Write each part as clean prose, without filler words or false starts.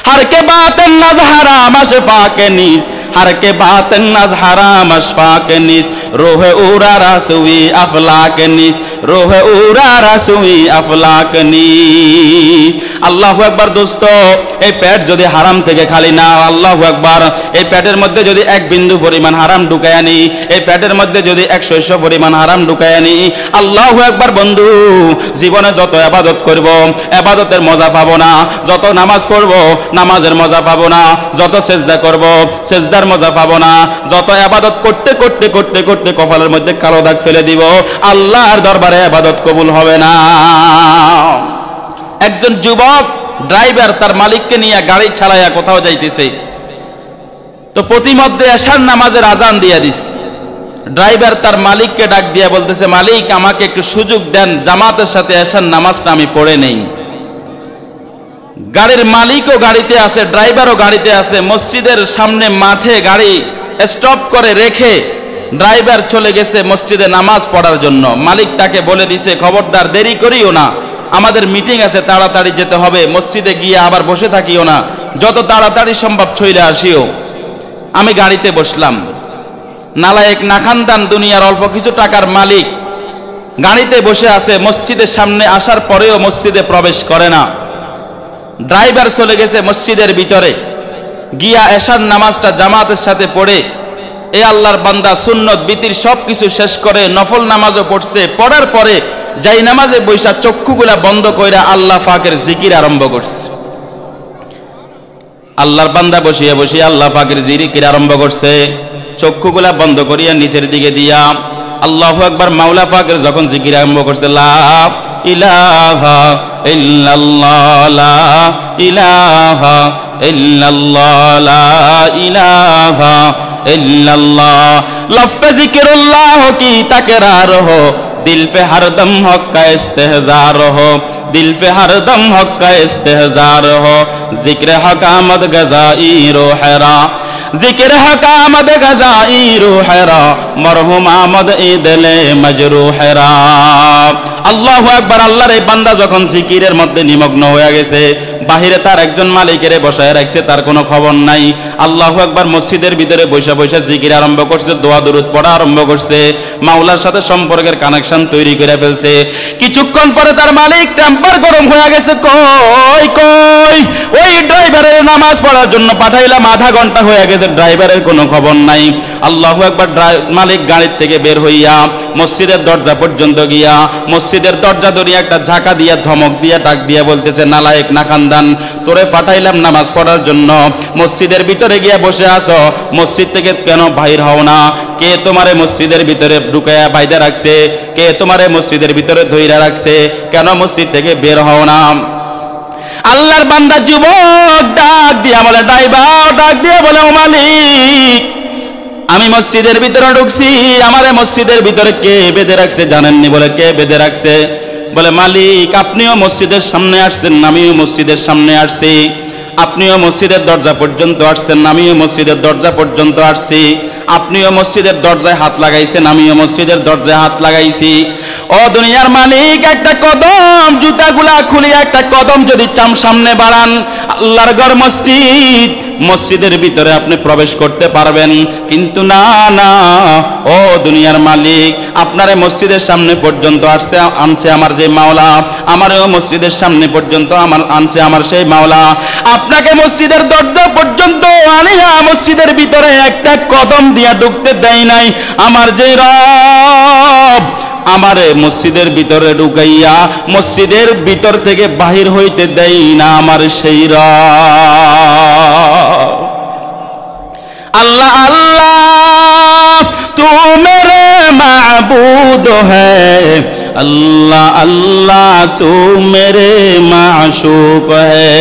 हर के बात नज हराम अशफा के नीज, हर के बात नज हराम अशफा के नीज, रोह उरा रसुई अफला के नीज, रोह उरा रसुई अफला के नीज। আল্লাহু আকবার। দোস্ত, এই পেট যদি হারাম থেকে খালি না, আল্লাহু আকবার, এই পেটের মধ্যে যদি এক বিন্দু পরিমাণ হারাম ঢুকায় আনি, এই পেটের মধ্যে যদি 100 পরিমাণ হারাম ঢুকায় আনি, আল্লাহু আকবার বন্ধু, জীবনে যত ইবাদত করব ইবাদতের মজা পাবো না, যত নামাজ পড়ব নামাজের মজা পাবো না, যত সেজদা করব সেজদার মজা পাবো না, যত ইবাদত করতে করতে করতে করতে কপালের মধ্যে কালো দাগ ফেলে দিব, আল্লাহর দরবারে ইবাদত কবুল হবে না। একজন যুবক ড্রাইভার তার মালিককে নিয়ে গাড়ি চালায়া কোথাও যাইতেছে, তো প্রতিমধ্যে এশার নামাজের আজান দিয়ে দিস। ড্রাইভার তার মালিককে ডাক দিয়ে বলতেছে, মালিক আমাকে একটু সুযোগ দেন, জামাতের সাথে এশার নামাজটা আমি পড়ে নেই। গাড়ির মালিকও গাড়িতে আছে, ড্রাইভারও গাড়িতে আছে। মসজিদের সামনে মাঠে গাড়ি স্টপ করে রেখে ড্রাইভার চলে গেছে মসজিদে নামাজ পড়ার জন্য। মালিক তাকে বলে দিছে, খবরদার দেরি করিও না, আমাদের মিটিং আছে, তাড়াতাড়ি যেতে হবে, মসজিদে গিয়ে আবার বসে থাকিও না, যত তাড়াতাড়ি সম্ভব চলে আসিও। আমি গাড়িতে বসলাম। নালায়েক নাখানদান দুনিয়ার অল্প কিছু টাকার মালিক গাড়িতে বসে আছে, মসজিদের সামনে আসার পরেও মসজিদে প্রবেশ করে না। ড্রাইভার চলে গেছে মসজিদের ভিতরে, গিয়া এশার নামাজটা জামাতের সাথে পড়ে, এ আল্লাহর বান্দা সুন্নত বিতির সবকিছু শেষ করে নফল নামাজও পড়ছে। পড়ার পরে যাই নামাজে বৈশা চক্ষুগুলা বন্ধ কইরা আল্লাহ পাকের জিকির আরম্ভ করছে। আল্লাহর বান্দা বসিয়ে বসিয়ে আল্লাহ পাকের জিকির আরম্ভ করছে, চক্ষুগুলা বন্ধ করিয়া নিচের দিকে দিয়া আল্লাহু আকবার। মাওলা পাকের যখন জিকির আরম্ভ করছে, লা ইলাহা ইল্লাল্লাহ, লা ইলাহা ইল্লাল্লাহ, লা ইলাহা ইল্লাল্লাহ, লফে জিকিরুল্লাহ কি তাকরার হো, दिल पे हरदम हक का इस्तेहजार हो, दिल पे हरदम हक का इस्तेहजार हो, जिक्र हक आमद गजाई रोहरा, जिक्र हक आमद गजाई रोहरा, मरहुम आमद इदले मजरूहरा। আল্লাহু আকবার। আল্লাহর এই বান্দা যখন জিকিরের মধ্যে নিমগ্ন হয়ে গেছে, বাহিরে তার একজন মালিকের বসায় রাখছে, তার কোনো খবর নাই। আল্লাহু আকবার। মসজিদের ভিতরে বৈশা বৈশা জিকির আরম্ভ করছে, দোয়া দরুদ পড়া আরম্ভ করছে, মাওলার সাথে সম্পর্কের কানেকশন তৈরি করে ফেলছে। কিছুক্ষণ পরে তার মালিক টেম্পার গরম হয়ে গেছে, কই কই ওই ড্রাইভারের নামাজ পড়ার জন্য পাঠাইলাম, আধা ঘন্টা হয়ে গেছে, ড্রাইভারের কোনো খবর নাই। আল্লাহু আকবার। মালিক গাড়ির থেকে বের হইয়া মসজিদের দরজা পর্যন্ত গিয়া মসজিদের দরজা ধরিয়া একটা ঝাঁকা দিয়া ধমক দিয়া ডাক দিয়া বলতেছে, নালায়েক নাখানদান, তোরে পাঠাইলাম নামাজ পড়ার জন্য, মসজিদের ভিতরে গিয়া বসে আছো, মসজিদ থেকে কেন বাহির হও না? কে তোমারে মসজিদের ভিতরে ঢুকাইয়া বাইদা রাখছে? কে তোমারে মসজিদের ভিতরে ধইরা রাখছে? কেন মসজিদ থেকে বের হও না? আল্লাহর বান্দা যুবক ডাক দিয়া বলে, ড্রাইভার ডাক দিয়া বলে, ও মালিক, আমি মসজিদের ভিতরে ঢুকছি, আমারে মসজিদের ভিতরে কে বেঁধে রাখছে জানেননি? বলে, কে বেঁধে রাখছে? বলে, মালিক আপনিও মসজিদের সামনে আসছেন, আমিও মসজিদের সামনে আসছি, আপনিও মসজিদের দরজা পর্যন্ত আসছেন, আমিও মসজিদের দরজা পর্যন্ত আসছি, আপনিও মসজিদের দরজায় হাত লাগাইছেন, আমিও মসজিদের দরজায় হাত লাগাইছি। ও দুনিয়ার মালিক, একটা কদম জুতাগুলা খুলিয়া একটা কদম যদি সামনে বাড়ান, আল্লাহর ঘর মসজিদ, মসজিদের ভিতরে আপনি প্রবেশ করতে পারবেন। কিন্তু না না, ও দুনিয়ার মালিক, আপনারে মসজিদের সামনে পর্যন্ত আনছে আমার যে মাওলা, আমারও মসজিদের সামনে পর্যন্ত আনছে আমার সেই মাওলা। আপনাকে মসজিদের দরজা পর্যন্ত আনিয়া মসজিদের ভিতরে একটা কদম দিয়া ঢুকতে দেয় নাই আমার যে রব, আমারে মসজিদের ভিতরে ঢুকাইয়া মসজিদের ভিতর থেকে বাহির হইতে দেয় না আমার সেই রব। अल्लाह अल्लाह तू मेरे माबूद है, अल्लाह अल्लाह तू मेरे माशूक है।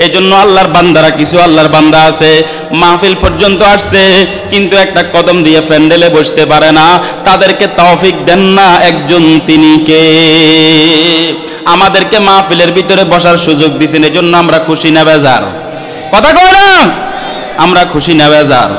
এই জন্য আল্লাহর বান্দারা, কিছু আল্লাহর বান্দা আছে মাহফিল পর্যন্ত আসছে কিন্তু একটা কদম দিয়ে প্যান্ডেলে বসতে পারে না, তাদেরকে তৌফিক দেন না একজন, তিনি কে? আমাদেরকে মাহফিলের ভিতরে বসার সুযোগ দিয়েছেন, এই জন্য আমরা খুশি না বেজার? কথা কয় না? আমরা খুশি না বেজার?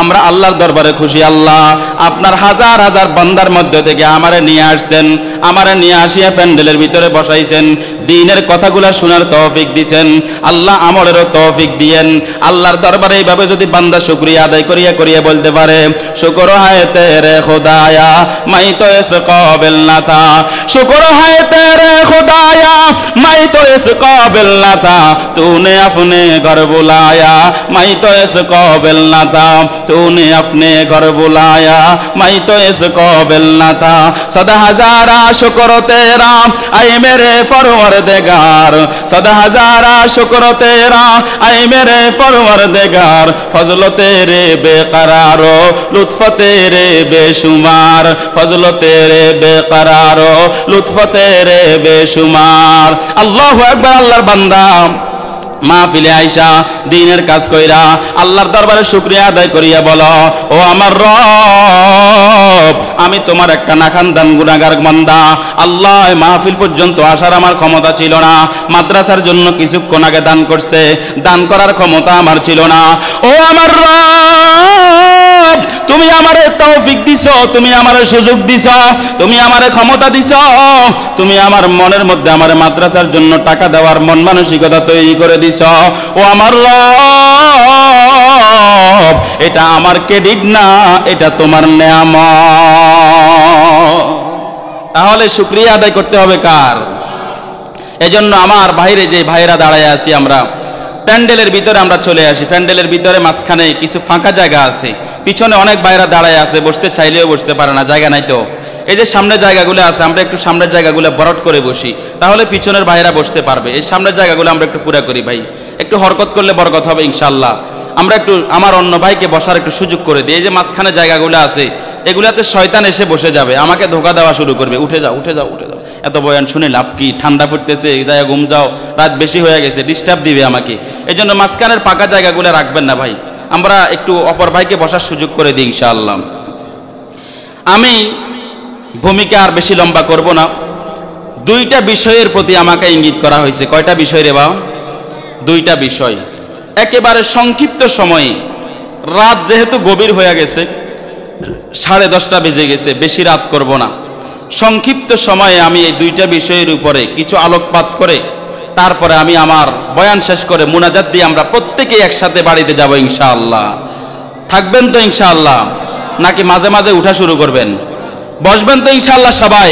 আমরা আল্লাহর দরবারে খুশি। আল্লাহ আপনার হাজার হাজার বান্দার মধ্যে থেকে আমারে নিয়ে আসছেন, আমারে নিয়ে আসিয়া প্যান্ডেলের ভিতরে বসাইছেন, দ্বীনের কথাগুলো শোনার তৌফিক দিবেন, আল্লাহ আমলেরও তৌফিক দিয়েন। আল্লাহর দরবারে এইভাবে যদি বান্দা শুকরিয়া আদায় করিয়া করিয়া বলতে পারে, শুকর হায় তেরে খুদায়া মাই তো ইস কাবিল না থা, শুকর হায় তেরে খুদায়া মাই তো ইস কাবিল না থা, तूने अपने घर बुलाया मैं तो इस काबिल न था, तूने अपने घर बुलाया मैं तो इस काबिल न था। सदा हजारा शुक्र तेरा ऐ मेरे परवरदिगार, सदा हजारा शुक्र तेरा ऐ मेरे परवरदिगार, फजल तेरे बेकरारो लुत्फ तेरे बेशुमार, फजल तेरे बेकरारो लुत्फ तेरे बेशुमार। अल्लाहु अकबर। अल्लाहर बांदा মাহফিলে আইসা দ্বীনের কাজ কইরা আল্লাহর দরবারে শুকরিয়া আদায় করিয়া বলো, ও আমার রব, আমি তোমার একটা নাখানদান গুনাহগার বান্দা। আল্লাহ মাহফিল পর্যন্ত আসার আমার ক্ষমতা ছিল না, মাদ্রাসার জন্য কিছুক্ষণ আগে দান করছে, দান করার ক্ষমতা আমার ছিল না। ও আমার রব, তুমি আমারে তৌফিক দিছো, তুমি আমারে সুযোগ দিছো, তুমি আমারে ক্ষমতা দিছো, তুমি আমার মনের মধ্যে আমারে মাদ্রাসার জন্য টাকা দেওয়ার মন মানসিকতা তৈরি করে দিছো। ও আমার রব, এটা আমার ক্রেডিট না, এটা তোমার নেয়ামত। তাহলে শুকরিয়া আদায় করতে হবে কার? এজন্য আমার বাইরে যে ভাইরা দাঁড়ায় আছি, আমরা প্যান্ডেলের ভিতরে আমরা চলে আসি, প্যান্ডেলের ভিতরে মাঝখানে কিছু ফাঁকা জায়গা আছে, পিছনে অনেক ভাইরা দাঁড়ায় আছে, বসতে চাইলেও বসতে পারে না, জায়গা নাই। তো এই যে সামনের জায়গাগুলো আছে, আমরা একটু সামনের জায়গাগুলো বরট করে বসি, তাহলে পিছনের ভাইরা বসতে পারবে। এই সামনের জায়গাগুলো আমরা একটু পুরা করি ভাই, একটু হরকত করলে বরকত হবে ইনশাআল্লাহ। আমরা একটু আমার অন্য ভাইকে বসার একটু সুযোগ করে দিই। এই যে মাঝখানে জায়গাগুলো আছে, এগুলাতে শয়তান এসে বসে যাবে, আমাকে ধোকা দেওয়া শুরু করবে, উঠে যাও উঠে যাও উঠে যাও, এত বয়ান শুনে লাভ কি, ঠান্ডা ফুটতেছে, জায়গা ঘুম যাও, রাত বেশি হয়ে গেছে, ডিস্টার্ব দিবে আমাকে। এই জন্য মাঝখানের পাকা জায়গাগুলো রাখবেন না ভাই, আমরা একটু অপর ভাইকে বসার সুযোগ করে দিই ইনশাআল্লাহ। আমি ভূমিকা আর বেশি লম্বা করব না, দুইটা বিষয়ের প্রতি আমাকে ইঙ্গিত করা হয়েছে। কয়টা বিষয় রে বা? দুইটা বিষয়। একেবারে সংক্ষিপ্ত সময়ে, রাত যেহেতু গভীর হয়ে গেছে, 10:30 বেজে গেছে, বেশি রাত করব না, সংক্ষিপ্ত সময়ে আমি এই দুইটা বিষয়ের উপরে কিছু আলোকপাত করে তারপরে আমি আমার বয়ান শেষ করে মুনাজাত দিয়ে আমরা প্রত্যেকেই একসাথে বাড়িতে যাব ইনশাআল্লাহ। থাকবেন তো ইনশাআল্লাহ, নাকি মাঝে মাঝে উঠা শুরু করবেন? বসবেন তো ইনশাআল্লাহ সবাই?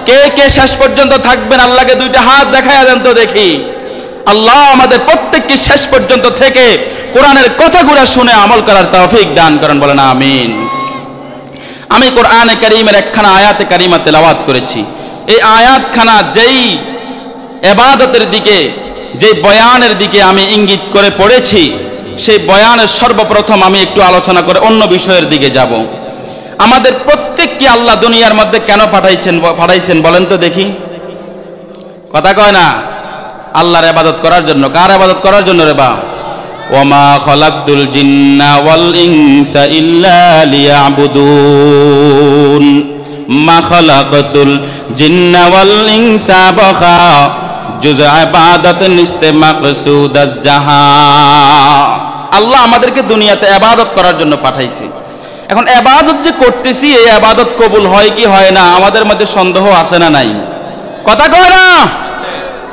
কে কে শেষ পর্যন্ত থাকবেন আল্লাহকে দুইটা হাত দেখায়া দেন তো দেখি। আল্লাহ আমাদের প্রত্যেককে শেষ পর্যন্ত থেকে কোরআনের কথাগুলো শুনে আমল করার তৌফিক দান করেন, বলেন আমিন। আমি কোরআনে কারীমের একখানা আয়াতে কারিমা তেলাওয়াত করেছি। এই আয়াতখানা যেই ইবাদতের দিকে, যেই বয়ানের দিকে আমি ইঙ্গিত করে পড়েছি, সেই বয়ানের সর্বপ্রথম আমি একটু আলোচনা করে অন্য বিষয়ের দিকে যাব। আমাদের প্রত্যেককে আল্লাহ দুনিয়ার মধ্যে কেন পাঠাইছেন বলেন তো দেখি? কথা কয় না? আল্লাহর ইবাদত করার জন্য। কার ইবাদত করার জন্য রে বা? ওয়ামা খালাকতুল জিন্না ওয়াল ইনসা ইল্লা লিয়াবুদুন, মা খালাকতুল জিন্না ওয়াল ইনসা বাখা জুজ ইবাদত নিস্তে মাকসুদ আজ জাহা। আল্লাহ আমাদেরকে দুনিয়াতে ইবাদত করার জন্য পাঠাইছে। এখন ইবাদত যে করতেছি, এই ইবাদত কবুল হয় কি হয় না, আমাদের মধ্যে সন্দেহ আছে না নাই? কথা কয় না?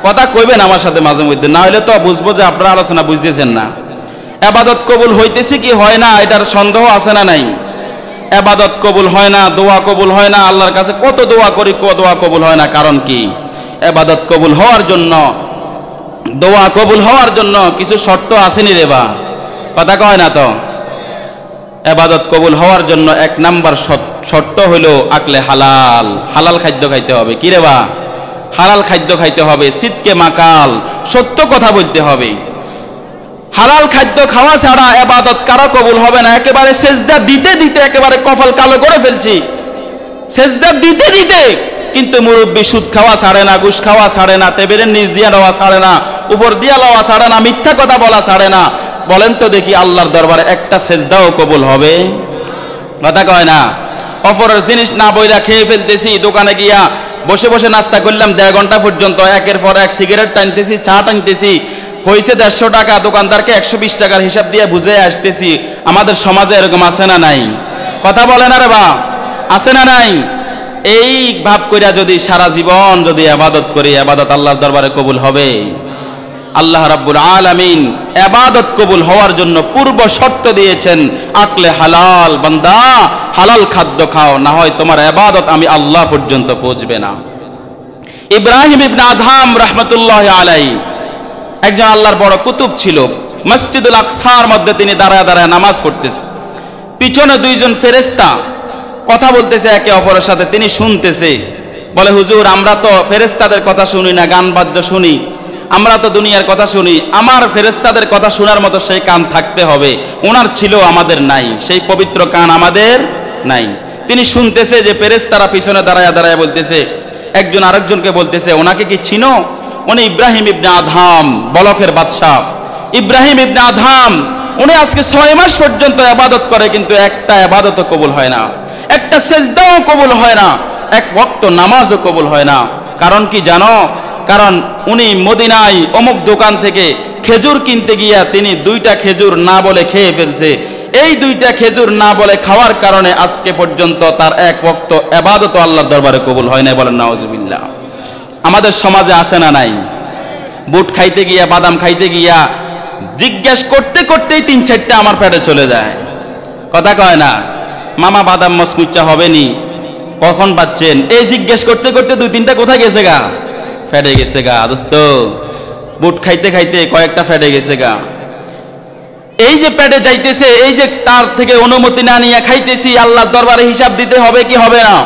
কথা কইবেন আমার সাথে মাঝে মধ্যে, না হলে তো বুঝবো যে আপনারা আলোচনা বুঝতেছেন না। ইবাদত কবুল হইতেছে কি হয় না, এটার সন্দেহ আছে না নাই? ইবাদত কবুল হয় না, দোয়া কবুল হয় না, আল্লাহর কাছে কত দোয়া করি, দোয়া কবুল হয় না। কারণ কি? ইবাদত কবুল হওয়ার জন্য, দোয়া কবুল হওয়ার জন্য কিছু শর্ত আসেনি রে বা? কথা কয় না তো? ইবাদত কবুল হওয়ার জন্য 1 নাম্বার শর্ত হলো আকলে হালাল। হালাল খাদ্য খাইতে হবে। কি রে বা? হালাল খাদ্য খাইতে হবে, সিদকে মাকাল, সত্য কথা বলতে হবে। হালাল খাদ্য খাওয়া ছাড়া ইবাদত কারো কবুল হবে না। একেবারে সেজদা দিতে দিতে একেবারে কপাল কালো করে ফেলছি, সেজদা দিতে দিতে, কিন্তু মুরব্বী সুদ খাওয়া ছাড়ে না, ঘুষ খাওয়া ছাড়ে না, টেবিলের নিচ দিয়ে লওয়া ছাড়ে না, উপর দিয়ে লওয়া ছাড়ে না, মিথ্যা কথা বলা ছাড়ে না। বলেন তো দেখি আল্লাহর দরবারে একটা সেজদাও কবুল হবে? কথা কয় না? অপরের জিনিস না বইরা খেয়ে ফেলতেছি, দোকানে গিয়া বসে বসে নাস্তা করলাম 1.5 ঘন্টা পর্যন্ত, একের পর এক সিগারেট টানতেছি, চা টানতেছি, হয়েছে 150 টাকা, দোকানদারকে 120 টাকার হিসাব দিয়ে বুঝে আসতেছি। আমাদের সমাজে এরকম আছে না নাই? কথা বলে না রে বা? আছে না নাই? এই ভাব কইরা যদি সারা জীবন যদি ইবাদত করি, ইবাদত আল্লাহর দরবারে কবুল হবে? আল্লাহ রাব্বুল আলামিন ইবাদত কবুল হওয়ার জন্য পূর্ব শর্ত দিয়েছেন, আকলে হালাল, বান্দা হালাল খাদ্য খাও, না হয় তোমার ইবাদত আমি আল্লাহ পর্যন্ত পৌঁছবে না। ইব্রাহিম ইবনে আদহাম রাহমাতুল্লাহি আলাইহি একজন আল্লাহর বড় কুতুব ছিল। মসজিদুল আকসার মধ্যে তিনি দাঁড়ায় দাঁড়ায় নামাজ পড়তেছে। পিছনে দুইজন ফেরেশতা কথা বলতেছে একে অপরের সাথে, তিনি শুনতেছে। বলে, হুজুর আমরা তো ফেরেশতাদের কথা শুনি না, গান বাদ্য শুনি, আমরা তো দুনিয়ার কথা শুনি, আমার ফেরেশতাদের কথা শোনার মতো সেই কান থাকতে হবে, ওনার ছিল আমাদের নাই, সেই পবিত্র কান আমাদের নাই। তিনি শুনতেছে যে ফেরেশতারা পিছনে দাঁড়ায় দাঁড়ায় বলতেছে, একজন আরেকজনকে বলতেছে, ওনাকে কি চিনো? উনি ইব্রাহিম ইবনে আদহাম, বলকের বাদশাহ ইব্রাহিম ইবনে আদহাম। উনি আজকে 6 মাস পর্যন্ত ইবাদত করে, কিন্তু একটা ইবাদতও কবুল হয় না, একটা সেজদাও কবুল হয় না, এক ওয়াক্ত নামাজও কবুল হয় না। কারণ কি জানো? কারণ উনি মদিনায় অমুক দোকান থেকে খেজুর কিনতে গিয়া তিনি 2টা খেজুর না বলে খেয়ে ফেলছে। এই 2টা খেজুর না বলে খাওয়ার কারণে আজকে পর্যন্ত তার এক ওয়াক্ত ইবাদত আল্লাহর দরবারে কবুল হয় না। বলেন নাউজুবিল্লাহ। আমাদের সমাজে আছে না নাই? বুট খাইতে গিয়া, বাদাম খাইতে গিয়া জিজ্ঞেস করতে করতেই 3-4টা আমার পেটে চলে যায়। কথা কয় না, মামা বাদাম মসমুচ্চা হবে নি, কখন পাচ্ছেন? এই জিজ্ঞেস করতে করতে 2-3টা কোথায় গেছে গা? ফেটে গেছে গা। দোস্ত, বুট খাইতে খাইতে কয়েকটা ফেটে গেছে গা। এই যে পেটে যাইতেছে, এই যে তার থেকে অনুমতি না নিয়ে খাইতেছি, আল্লাহর দরবারে হিসাব দিতে হবে কি হবে না?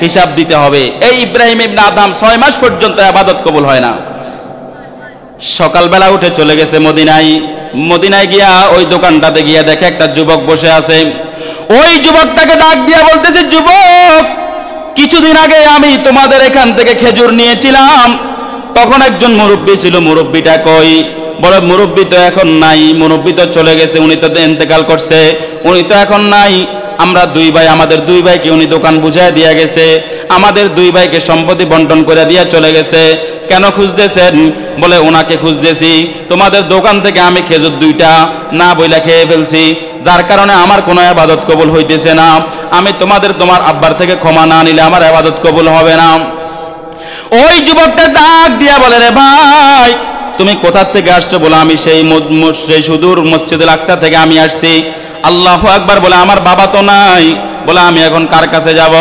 হিসাব দিতে হবে। এই ইব্রাহিম ইবনে আদহাম 6 মাস পর্যন্ত ইবাদত কবুল হয় না। সকালবেলা উঠে চলে গেছে মদিনায়। মদিনায় গিয়া ওই দোকানটাতে গিয়া দেখে একটা যুবক বসে আছে। ওই যুবকটাকে ডাক দিয়া বলতেছে, যুবক, কিছুদিন আগে আমি তোমাদের এখান থেকে খেজুর নিয়েছিলাম, তখন একজন মুরব্বী ছিল, মুরব্বীটা কই? বলে, মুরব্বী তো এখন নাই, মুরব্বী তো চলে গেছে, উনি তো ইন্তেকাল করছে, উনি তো এখন নাই। আমরা 2 ভাই, আমাদের 2 ভাইকে উনি দোকান বুঝায় দিয়া গেছে, আমাদের 2 ভাইকে সম্পত্তি বন্টন করে দিয়া চলে গেছে। কেন খুঁজতেছেন? বলে, ওনাকে খুঁজতেছি, তোমাদের দোকান থেকে আমি খেজুর 2টা না বইলা খেয়ে ফেলছি, যার কারণে আমার কোনো ইবাদত কবুল হইতেছে না। আমি তোমার আব্বার থেকে ক্ষমা না নিলে আমার ইবাদত কবুল হবে না। ওই যুবকটা ডাক দিয়া বলে, রে ভাই, তুমি কোথা থেকে আসছো? বলে, আমি সেই সুদূর মসজিদুল আকসা থেকে আমি আসছি। আল্লাহু আকবার। বলে, আমার বাবা তো নাই। বলে, আমি এখন কার কাছে যাব?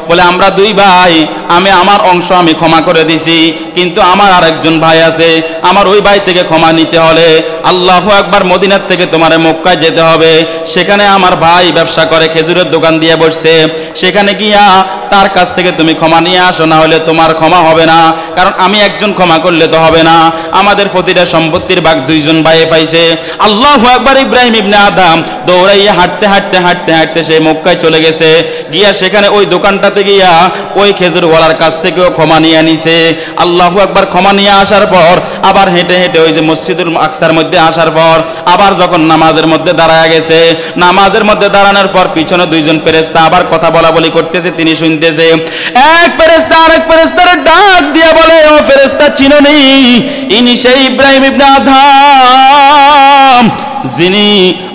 বলে, আমরা 2 ভাই, আমি আমার অংশ আমি ক্ষমা করে দিছি, কিন্তু আমার আরেকজন ভাই আছে, আমার ওই ভাই থেকে ক্ষমা নিতে হলে আল্লাহু আকবার মদিনার থেকে তোমারে মক্কায় যেতে হবে। সেখানে আমার ভাই ব্যবসা করে, খেজুরের দোকান দিয়ে বসছে, সেখানে গিয়া তার কাছ থেকে তুমি ক্ষমা নিয়ে আসো, না হলে তোমার ক্ষমা হবে না। কারণ আমি একজন ক্ষমা করলে তো হবে না, আমাদের প্রতিটা সম্পত্তির ভাগ 2 জন ভাইয়ে পাইছে। আল্লাহু আকবার। ইব্রাহিম ইবনে আদহাম দৌড়াইয়া হাঁটতে হাঁটতে হাঁটতে হাঁটতে সে মক্কায় চলে গেছে। গিয়া সেখানে ওই দোকানটাতে গিয়া ওই খেজুরওয়ালার কাছ থেকেও ক্ষমা নিয়ে নিছে। আল্লাহু আকবার। ক্ষমা নিয়ে আসার পর আবার হেঁটে হেঁটে ওই যে মসজিদুল আকসার মধ্যে আসার পর আবার যখন নামাজের মধ্যে দাঁড়ায় গেছে, নামাজের মধ্যে দাঁড়ানোর পর পিছনে 2 জন ফেরেশতা আবার কথা বলা বলি করতেছে, তিনি শুনতেছে। এক ফেরেশতা আরেক ফেরেশতার ডাক দিয়া বলে, ও ফেরেশতা, চিনোনি? ইনি সেই ইব্রাহিম ইবনে আদহাম, যিনি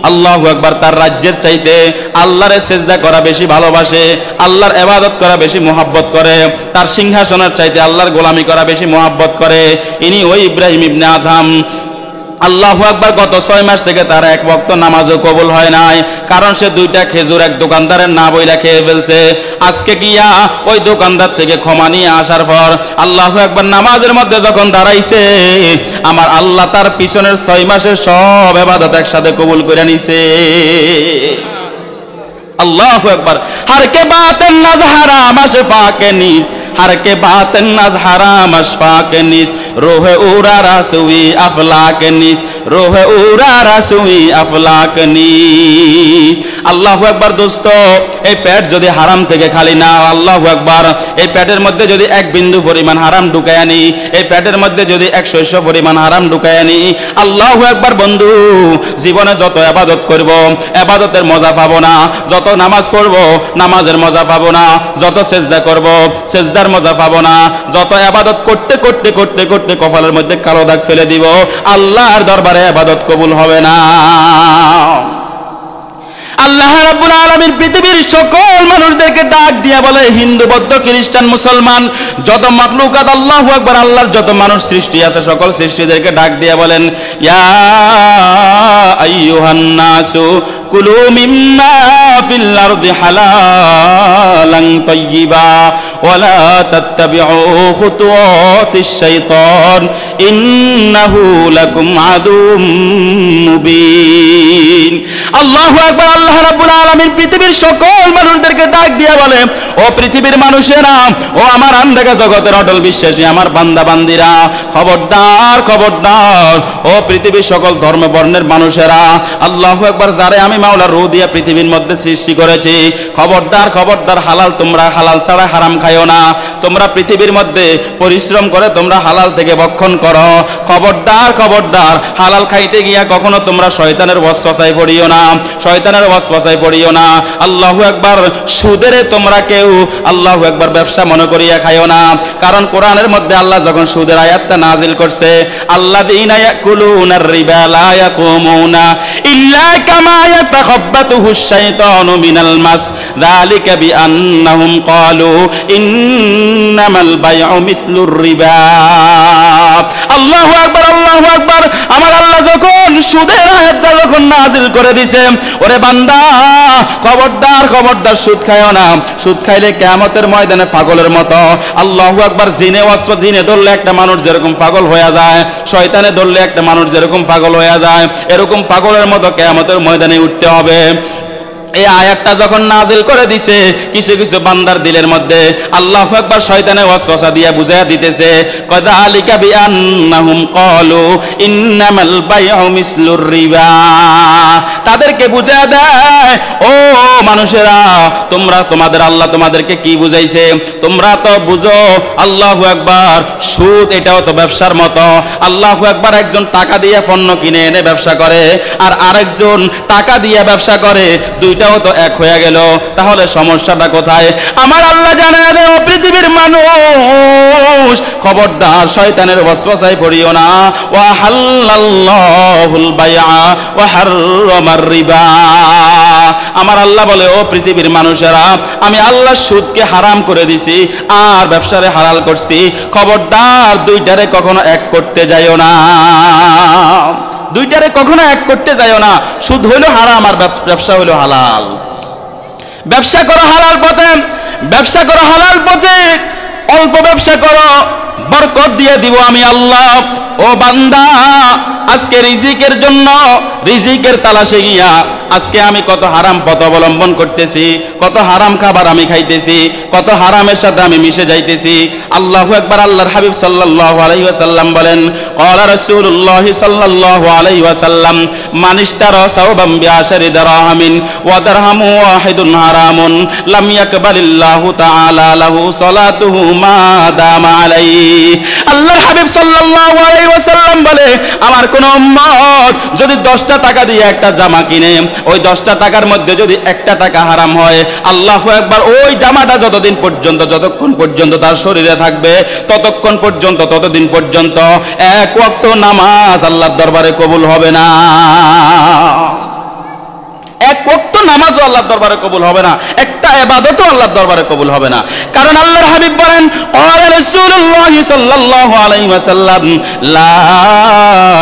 আল্লাহু আকবার তার রাজ্যের চাইতে আল্লাহরে সেজদা করা বেশি ভালোবাসে, আল্লাহর ইবাদত করা বেশি মুহাব্বত করে, তার সিংহাসনের চাইতে আল্লাহর গোলামি করা বেশি মুহাব্বত করে। ইনি ওই ইব্রাহিম ইবনে আদহাম। আল্লাহু আকবার। গত 6 মাস থেকে তার এক ওয়াক্ত নামাজও কবুল হয় নাই, কারণ সে 2টা খেজুর এক দোকানদারের না বইলা খেয়ে ফেলছে। আজকে গিয়া ওই দোকানদার থেকে ক্ষমা নিয়ে আসার পর আল্লাহু আকবার নামাজের মধ্যে যখন দাঁড়াইছে, আমার আল্লাহ তার পিছনের 6 মাসের সব ইবাদত একসাথে কবুল করে নিছে। আল্লাহু আকবার। हर के बातन नजहरा मशफा के नीज, हर के बातन नजहरा मशफा के नीज, रोह उरा रसुई अफला के नीज, रोह उरा रसुई अफला के नीज। আল্লাহু আকবার। দোস্ত, এই পেট যদি হারাম থেকে খালি না, আল্লাহু আকবার, এই পেটের মধ্যে যদি 1 বিন্দু পরিমাণ হারাম ঢুকায় আনি, এই পেটের মধ্যে যদি 100 পরিমাণ হারাম ঢুকায় আনি, আল্লাহু আকবার বন্ধু, জীবনে যত ইবাদত করব ইবাদতের মজা পাবো না, যত নামাজ পড়ব নামাজের মজা পাবো না, যত সেজদা করব সেজদার মজা পাবো না, যত ইবাদত করতে করতে করতে করতে কপালের মধ্যে কালো দাগ ফেলে দিব, আল্লাহর দরবারে ইবাদত কবুল হবে না। আল্লাহ রাব্বুল আলামিন পৃথিবীর সকল মানুষদেরকে ডাক দিয়া বলে, হিন্দু বৌদ্ধ খ্রিস্টান মুসলমান যত মাখলুকাত, আল্লাহু আকবার, আল্লাহর যত মানুষ সৃষ্টি আছে সকল সৃষ্টিদেরকে ডাক দিয়া বলেন, ইয়া আইয়ুহান নাসু কুলু মিম্মা ফিল আরদি হালালান তাইয়্যিবা ওয়া লা তাত্তাবিউ খুতুওয়াতিশ শাইতান ইন্নাহু লাকুম আদুউম মুবিন। আল্লাহু আকবার। আল্লাহ রাব্বুল আলামিন পৃথিবীর সকল মানুষদেরকে ডাক দিয়া বলে, ও পৃথিবীর মানুষেরা, ও আমার আন্ধাকা জগতের অটল বিশ্বাসী আমার বান্দা বান্দিরা, খবরদার খবরদার, ও পৃথিবীর সকল ধর্ম বর্ণের মানুষেরা, আল্লাহু আকবার, যারে আমি মাওলা রূহ দিয়া পৃথিবীর মধ্যে সৃষ্টি করেছি, খবরদার খবরদার, হালাল তোমরা হালাল ছাড়া হারাম খাইও না। তোমরা পৃথিবীর মধ্যে পরিশ্রম করে তোমরা হালাল থেকে ভক্ষণ করো। খবরদার খবরদার, হালাল খাইতে গিয়া কখনো তোমরা শয়তানের ওয়াসওয়াসায় পড়িও না, শয়তানের ওয়াসওয়াসায় পড়িও না। আল্লাহু আকবার। সুদের তোমরা কেউ আল্লাহু আকবার ব্যবসা মনে করিয়া খাইও না, কারণ কোরআনের মধ্যে আল্লাহ যখন সুদের আয়াতটা নাজিল করছে, আল্লাযীনা ইয়াকুলুনার রিবা লা ইয়াকুমুনা ইল্লা কামা ইয়াতাখাব্বাতুহুশ শাইতানু মিনাল মাস যালিকা বিআন্নাহুম ক্বালু ইন্নামাল বাইউ মিথলুর রিবা। আল্লাহু আকবার, আল্লাহু আকবার। আমার আল্লাহ যখন সুদের আয়াতটা যখন নাজিল করে দিয়েছে, ওরে বান্দা খবরদার খবরদার, সুদ খাইও না। সুদ খাইলে কিয়ামতের ময়দানে পাগলের মতো। আল্লাহু আকবার। জিনে জিনে ধরলে একটা মানুষ যেরকম পাগল হয়ে যায়, শয়তানে ধরলে একটা মানুষ যেরকম পাগল হয়ে যায়, এরকম পাগলের মতো কিয়ামতের ময়দানে উঠতে হবে। এই আয়াতটা যখন নাজিল করে দিছে, কিছু কিছু বান্দার দিলের মধ্যে আল্লাহু আকবার শয়তানের ওয়াসওয়াসা দিয়া বুঝাইয়া দিতেছে, কাযালিকা বিআন্নাহুম ক্বালু ইন্নামাল বাইউ মিসলুর রিবা। তাদেরকে বুঝাইয়া দেয়, ও মানুষেরা, তোমরা তোমাদের আল্লাহ তোমাদেরকে কি বুঝাইছে? তোমরা তো বুঝো আল্লাহু আকবার, সুদ এটাও তো ব্যবসার মতো। আল্লাহু আকবার। একজন টাকা দিয়ে পণ্য কিনে এনে ব্যবসা করে, আর আরেকজন টাকা দিয়ে ব্যবসা করে, দুইটাও তো এক হয়ে গেল। তাহলে সমস্যাটা কোথায়? আমার আল্লাহ জানায় দেয়, ও পৃথিবীর মানুষ, খবরদার শয়তানের ওয়াসওয়াসায় পড়িও না। ওয়া হাল্লাল্লাহুল বাইআ ওয়া হাররামার রিবা। আমার আল্লাহ বলে, ও পৃথিবীর মানুষেরা, আমি আল্লাহ সুদকে হারাম করে দিছি আর ব্যবসারে হালাল করছি। খবরদার দুইটারে কখনো এক করতে যাইও না, দুইটারে কখনো এক করতে যাইও না। সুদ হইল হারাম আর ব্যবসা হইল হালাল। ব্যবসা করো হালাল পথে, ব্যবসা করো হালাল পথে, অল্প ব্যবসা করো, বরকত দিয়ে দিব আমি আল্লাহ। ও বান্দা, আজকে রিজিকের জন্য রিজিকের তালাশে গিয়া আজকে আমি কত হারাম পথ অবলম্বন করতেছি, কত হারাম খাবার আমি খাইতেছি, কত হারামের সাথে আমি মিশে যাইতেছি। আল্লাহু আকবার। আল্লাহর হাবিব সাল্লাল্লাহু আলাইহি ওয়াসাল্লাম বলেন, ক্বালা রাসূলুল্লাহ সাল্লাল্লাহু আলাইহি ওয়াসাল্লাম, মান ইশতারা সাওবাম বিআশারি দিরহামিন ওয়া দিরহামু ওয়াহিদুন হারামুন লাম ইয়াকবালিল্লাহু তাআলা লাহু সালাতুহু মা দামা আলাইহি। আল্লাহর হাবিব সাল্লাল্লাহু আলাইহি ওয়াসাল্লাম বলে, আমার কোন উম্মত যদি 10টা টাকা দিয়ে একটা জামা কিনে, ওই 10টা টাকার মধ্যে যদি একটা টাকা হারাম হয়, আল্লাহু আকবার, ওই জামাটা যতদিন পর্যন্ত, যতক্ষণ পর্যন্ত তার শরীরে থাকবে, ততক্ষণ পর্যন্ত, ততদিন পর্যন্ত এক ওয়াক্ত নামাজ আল্লাহর দরবারে কবুল হবে না। এক ওয়াক্ত নামাজও আল্লাহর দরবারে কবুল হবে না, একটা ইবাদতও আল্লাহর দরবারে কবুল হবে না। কারণ আল্লাহর হাবিব বলেন, ক্বালা রাসূলুল্লাহ সাল্লাল্লাহু আলাইহি ওয়াসাল্লাম, লা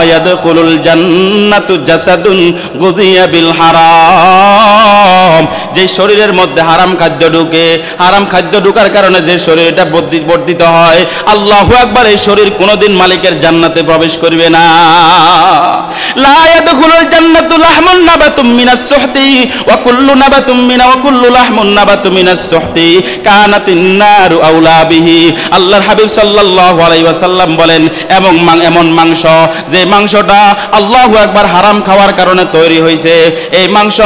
ইয়াদখুলুল জান্নাতু জাসাদুন গুযিয়া বিল হারাম। যে শরীরের মধ্যে হারাম খাদ্য ঢুকে, হারাম খাদ্য ঢোকার কারণে যে শরীরটা বর্ধিত হয়, আল্লাহু আকবার, এই শরীর কোনোদিন মালিকের জান্নাতে প্রবেশ করবে না। লা ইয়াদখুলুল জান্নাতু লাহমুন নাবাতুম মিনাস সুহতি ওয়া কুল্লু নাবাতুম মিনা ওয়া কুল্লু লাহমুন নাবাতু মিনাস সুহতি কানাতিন নারু আউলা বিহি। আল্লাহর হাবিব সাল্লাল্লাহু আলাইহি ওয়াসাল্লাম বলেন, এমন মাংস যে মাংসটা আল্লাহু আকবার হারাম খাওয়ার কারণে তৈরি হয়েছে, এই মাংস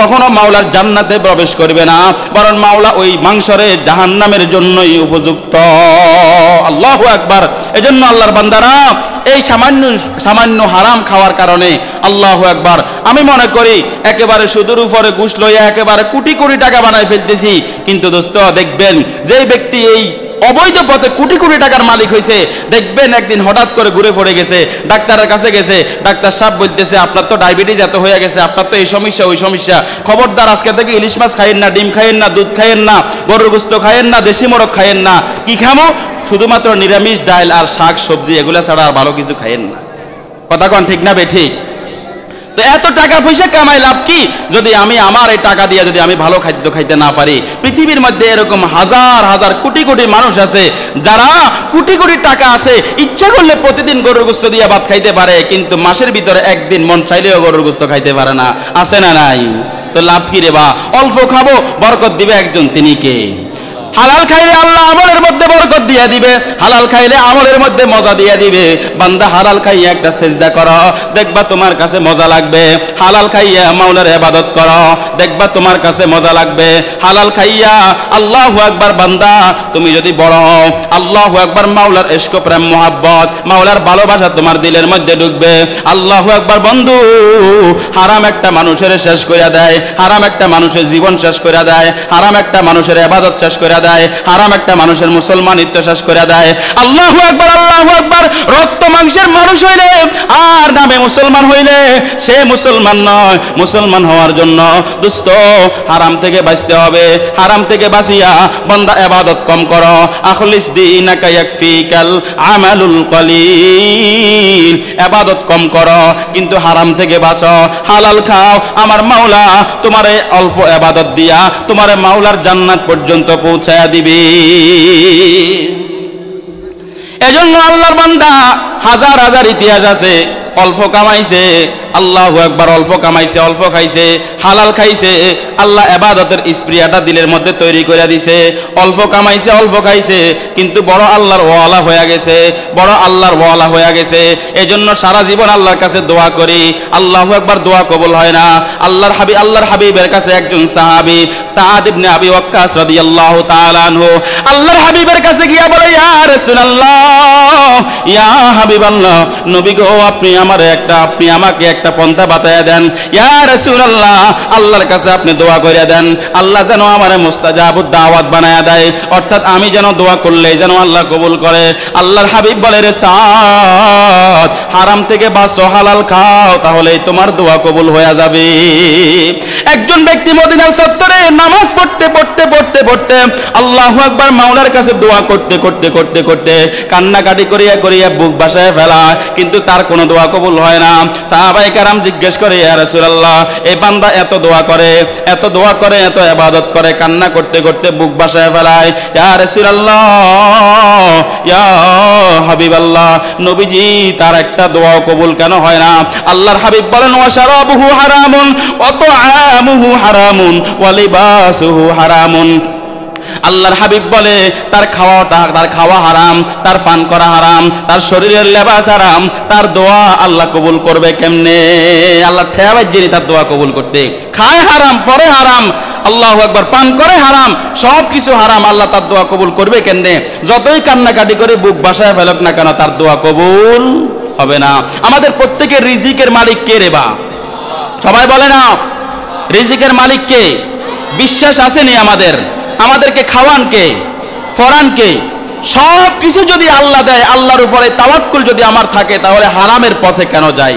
কখনো মাওলার জান্নাতে প্রবেশ করবে না, বরং মাওলা ওই মাংসরে জাহান্নামের জন্যই উপযুক্ত। আল্লাহু আকবার। এজন্য আল্লাহর বান্দারা, এই সামান্য হারাম খাওয়ার কারণে আল্লাহু আকবার, আমি মনে করি একেবারে সুদের উপরে ঘুষ লইয়া একেবারে কোটি কোটি টাকা বানায় ফেলতেছি। কিন্তু দোস্ত, দেখবেন যে ব্যক্তি এই অবৈধ পথে কোটি কোটি টাকার মালিক হয়েছে, দেখবেন একদিন হঠাৎ করে ঘুরে পড়ে গেছে, ডাক্তারের কাছে গেছে, ডাক্তার সাহেব বলতেছে আপনার তো ডায়াবেটিস এত হয়ে গেছে, আপনার তো এই সমস্যা ওই সমস্যা, খবরদার আজকে থেকে ইলিশ মাছ খাইয়েন না, ডিম খাইয়েন না, দুধ খাইয়েন না, গরুর গোশত খাইয়েন না, দেশি মোরগ খাইয়েন না, কি খামো শুধুমাত্র নিরামিষ ডাল আর শাক সবজি এগুলা ছাড়া আর ভালো কিছু খাইয়েন না। কথা কোন ঠিক না বেঠিক? তো এত টাকা পয়সা কামাই লাভ কি যদি আমি আমার এই টাকা দিয়ে যদি আমি ভালো খাদ্য খাইতে না পারি? পৃথিবীর মধ্যে এরকম হাজার হাজার কোটি কোটি মানুষ আছে যারা কোটি কোটি টাকা আছে, ইচ্ছা করলে প্রতিদিন গরুর গোশত দিয়ে ভাত খাইতে পারে, কিন্তু মাসের ভিতরে একদিন মন চাইলেও গরুর গোশত খাইতে পারে না। আছে না নাই? তো লাভ কি রে বা? অল্প খাবো, বরকত দিবে একজন, তিনি কে? হালাল খাইলে আল্লাহ আমলের মধ্যে বরকত দিয়ে দিবে, হালাল খাইলে আমলের মধ্যে মজা দিয়ে দিবে। বান্দা হালাল খাইয়া একটা সেজদা করো, দেখবা তোমার কাছে মজা লাগবে। হালাল খাইয়া মাওলার ইবাদত করো, দেখবা তোমার কাছে মজা লাগবে। হালাল খাইয়া আল্লাহু আকবার বান্দা তুমি যদি বড় হও, আল্লাহু আকবার মাওলার ইশক প্রেম মোহাব্বত, মাওলার ভালোবাসা তোমার দিলের মধ্যে ঢুকবে। আল্লাহু আকবার বন্ধু, হারাম একটা মানুষের শেষ করে দেয়, হারাম একটা মানুষের জীবন শেষ করে দেয়, হারাম একটা মানুষের ইবাদত শেষ করে দেয়, হারাম একটা মানুষের মুসলমানিত্ব শেষ করে দেয়। আল্লাহু আকবার, আল্লাহু আকবার। রক্ত মাংসের মানুষ হইলে আর নামে মুসলমান হইলে সে মুসলমান নয়। মুসলমান হওয়ার জন্য দোস্ত হারাম থেকে বাঁচতে হবে। হারাম থেকে বাঁচিয়া বান্দা ইবাদত কম করো। আখলিস দীনাকা ইয়াকফিকাল আমালুল কলিল। ইবাদত কম করো কিন্তু হারাম থেকে বাঁচো, হালাল খাও। আমার মাওলা তোমারে অল্প ইবাদত দিয়া তোমারে মাওলার জান্নাত পর্যন্ত পৌঁছায়া দিবি। এজন্য আল্লাহর বান্দা হাজার হাজার ইতিহাস আছে, অল্প কামাইছে, আল্লাহু আকবার, অল্প কামাইছে, অল্প খাইছে, হালাল খাইছে, আল্লাহ ইবাদতের স্প্রিয়াটা দিলের মধ্যে তৈরি করে দিছে। অল্প কামাইছে, অল্প খাইছে, কিন্তু বড় আল্লাহর ওয়ালা হয়ে গেছে, বড় আল্লাহর ওয়ালা হয়ে গেছে। এজন্য সারা জীবন আল্লাহর কাছে দোয়া করি, আল্লাহু আকবার, দোয়া কবুল হয় না। আল্লাহর হাবিবের কাছে একজন সাহাবী সাদ ইবনে আবি ওয়াক্কাস রাদিয়াল্লাহু তাআলা আনহু আল্লাহর হাবিবের কাছে গিয়া বলে, ইয়া রাসূলুল্লাহ, ইয়া হাবিবাল্লাহ, নবী গো আপনি আমাকে একটা পন্থা বাতায়া দেন। ইয়া রাসূলুল্লাহ, আল্লাহর কাছে আপনি দোয়া করিয়া দেন, আল্লাহ যেন আমারে মুস্তাজাবুদ দাওয়াত বানায়া দেয়, অর্থাৎ আমি যেন দোয়া করলে যেন আল্লাহ কবুল করে। আল্লাহর হাবিব বলে, রে সাদ, হারাম থেকে বাঁচো, হালাল খাও, তাহলেই তোমার দোয়া কবুল হয়ে যাবে। একজন ব্যক্তি মদিনার চত্বরে নামাজ পড়তে পড়তে পড়তে পড়তে আল্লাহু আকবার মাওলার কাছে দোয়া করতে করতে করতে করতে কান্নাকাটি করিয়া করিয়া বুক বাসায় ফেলা, কিন্তু তার কোনো দোয়া কবুল হয় না। সাহাবায়ে কেরাম জিজ্ঞেস করে, ইয়া রাসূলুল্লাহ, এই বান্দা এত দোয়া করে, এত দোয়া করে, এত ইবাদত করে, কান্না করতে করতে বুক বাসায় ফেলায়, ইয়া রাসূলুল্লাহ, ইয়া হাবিবাল্লাহ, নবীজি তার একটা দোয়া কবুল কেন হয় না? আল্লাহর হাবিব বলেন, ওয়া শারাবুহু হারামুন ওয়া তুআমুহু হারামুন ওয়া লিবাসুহু হারামুন। আল্লাহর হাবিব বলে তার খাওয়া হারাম, তার পান করা হারাম, তার শরীরের লেবাস হারাম, তার দোয়া আল্লাহ কবুল করবে কেমনে? আল্লাহ ঠেয়াবাই যিনি তার দোয়া কবুল করতে। খায় হারাম, পরে হারাম, আল্লাহু আকবার, পান করে হারাম, সব কিছু হারাম, আল্লাহ তার দোয়া কবুল করবে কেমনে? যতই কান্নাকাটি করে বুক বাসায় ফেলক না কেন, তার দোয়া কবুল হবে না। আমাদের প্রত্যেকের রিজিকের মালিক কে রে বা? সবাই বলে না, রিজিকের মালিক কে? বিশ্বাস আসেনি আমাদের? আমাদেরকে খাওয়ান কে, ফরান কে? সব কিছু যদি আল্লাহ দেয়, আল্লাহর উপরে তাওয়াক্কুল যদি আমার থাকে, তাহলে হারামের পথে কেন যাই?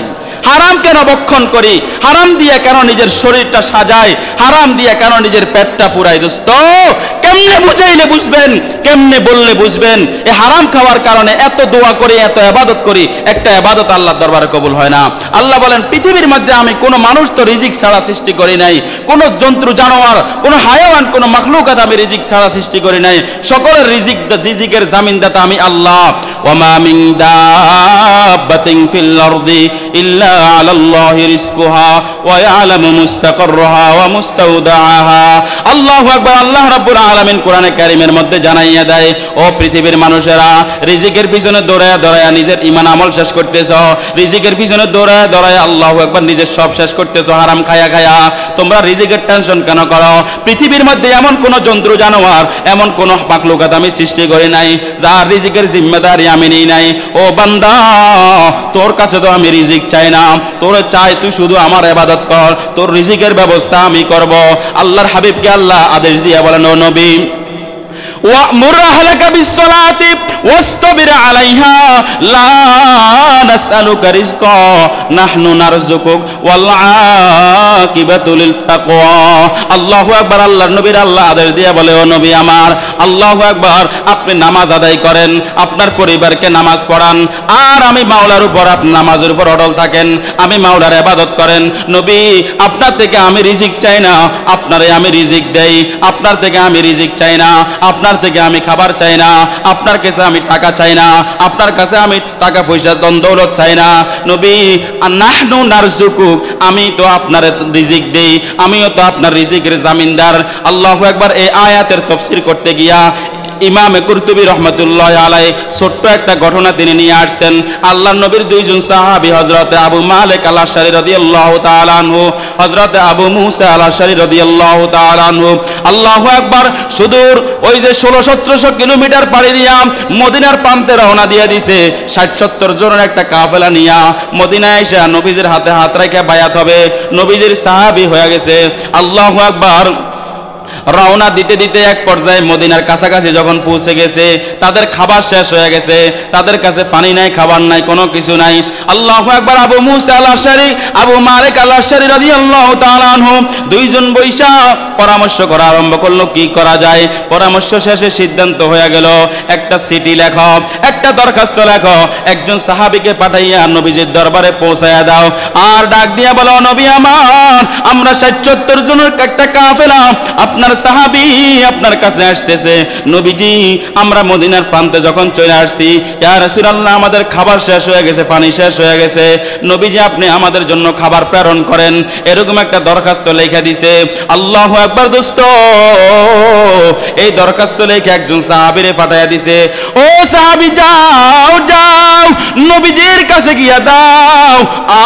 হারাম কেন ভক্ষণ করি? হারাম দিয়ে কেন নিজের শরীরটা সাজাই? হারাম দিয়ে কেন নিজের পেটটা পুরাই? দোস্ত কেমনে বুঝাইলে বুঝবেন, কেমনে বললে বুঝবেন? এই হারাম খাওয়ার কারণে এত দোয়া করি, এত ইবাদত করি, একটা ইবাদত আল্লাহর দরবারে কবুল হয় না। আল্লাহ বলেন, পৃথিবীর মধ্যে আমি কোনো মানুষ তো রিজিক ছাড়া সৃষ্টি করি নাই, কোনো জন্তু জানোয়ার, কোনো হায়াওয়ান, কোনো মাখলুকাত আমি রিজিক ছাড়া সৃষ্টি করি নাই। সকলের রিজিকের জামিনদাতা আমি আল্লাহ। ওয়া মা মিন দাব্বাতিন ফিল আরদি ইল্লা আলাল্লাহি রিজকুহা ওয়া ইয়ালামু মুস্তাকাররাহা ওয়া মুস্তাওদাআহা। আল্লাহু আকবার। আল্লাহ রাব্বুল আলামিন কোরআনে কারীমের মধ্যে জানাইয়া দেয়, ও পৃথিবীর মানুষেরা, রিজিকের পিছনে দৌড়ায়া দৌড়ায়া নিজের ঈমান আমল শেষ করতেছো, রিজিকের পিছনে দৌড়ায়া দৌড়ায়া আল্লাহু আকবার নিজের সব শেষ করতেছো হারাম খায়া খায়া। তোমরা রিজিকের টেনশন কেন করো? পৃথিবীর মধ্যে এমন কোন জন্তু জানোয়ার, এমন কোন মাখলুকাত আমি সৃষ্টি করি নাই যার রিজিকের জিম্মেদারি আমি নেই নাই। ও বান্দা, তোর কাছে তো আমি রিজিক চাই না, তোর চাই তুই শুধু আমার ইবাদত কর, তোর রিজিকের ব্যবস্থা আমি করব। আল্লাহর হাবিবকে আল্লাহ আদেশ দিয়া বলেন, ও নবী, ওয়া'মুর আহলাকা বিস-সালাতি ওয়াসতাবির আলাইহা লা নাসআলুকা রিজকা নাহনু নারযুকুক ওয়াল আকিবাতু লিল তাকওয়া। আল্লাহু আকবার। আল্লাহর নবীর আল্লাহ আদেশ দিয়ে বলে, ও নবী আমার, আল্লাহু আকবার, আপনি নামাজ আদায় করেন, আপনার পরিবারকে নামাজ পড়ান, আর আমি মাওলার উপর, আপনি নামাজের উপর অটল থাকেন, আমি মাওলার ইবাদত করেন। নবী, আপনার থেকে আমি রিজিক চাই না, আপনারে আমি রিজিক দেই। আপনার থেকে আমি রিজিক চাই না, আপনার থেকে আমি খাবার চাই না, আপনার কাছে আমি টাকা চাই না, আপনার কাছে আমি টাকা পয়সা ধন দৌলত চাই না। নবী, নাহনু নারযুকুক, আমি তো আপনার রিজিক দেই, আমিও তো আপনার রিজিকের জামিনদার। আল্লাহু আকবার। এই আয়াতের তাফসীর করতে গিয়া ইমাম কুরতুবী রহমাতুল্লাহি আলাইহি ছোট্ট একটা ঘটনা তিনি নিয়ে আসছেন। আল্লাহর নবীর দুইজন সাহাবী, হযরত আবু মালিক আল-আশআরী রাদিয়াল্লাহু তাআলা আনহু, হযরত আবু মুসা আল-আশআরী রাদিয়াল্লাহু তাআলা আনহু, আল্লাহু আকবার, সুদূর ওই যে 1600-1700 কিলোমিটার পাড়ি দিয়া মদিনার প্রান্তে রওনা দিয়ে দিছে 60-70 জনের একটা কাফেলা নিয়া মদিনায় এসে নবীজির হাতে হাত রেখে বায়াত হবে, নবীজির সাহাবী হয়ে গেছে। আল্লাহু আকবার। রওনা দিতে দিতে এক পর্যায়ে মদিনার কাছাকাছি যখন পৌঁছে গেছে, তাদের খাবার শেষ হয়ে গেছে, তাদের কাছে পানি নাই, খাবার নাই, কোনো কিছু নাই। আল্লাহু আকবার। আবু মুসা আল-আশআরী, আবু মালিক আল-আশআরী রাদিয়াল্লাহু তাআলা আনহু দুইজন বৈশা পরামর্শ করা আরম্ভ করলো, কি করা যায়। পরামর্শ শেষে সিদ্ধান্ত হয়ে গেল, একটা চিঠি লেখো, একটা দরখাস্ত লেখো, একজন সাহাবীকে পাঠাইয়া নবীজির দরবারে পৌঁছায়া দাও, আর ডাক দিয়া বলো, নবী আমার, আমরা 60-70 জনের একটা কাফেলা আপনার সাহাবী আপনার কাছে আসতেছে। নবীজি, আমরা মদিনার প্রান্তে যখন চলে আসছি, ইয়া রাসূলুল্লাহ, আমাদের খাবার শেষ হয়ে গেছে, পানি শেষ হয়ে গেছে, নবীজি আপনি আমাদের জন্য খাবার প্রেরণ করেন, এরকম একটা দরখাস্ত লেখা দিছে। আল্লাহু আকবার। দোস্ত, এই দরখাস্ত লেখে একজন সাহাবীরে পাঠাইয়া দিছে। ও সাহাবী, যাও যাও, নবীজির কাছে গিয়া দাও,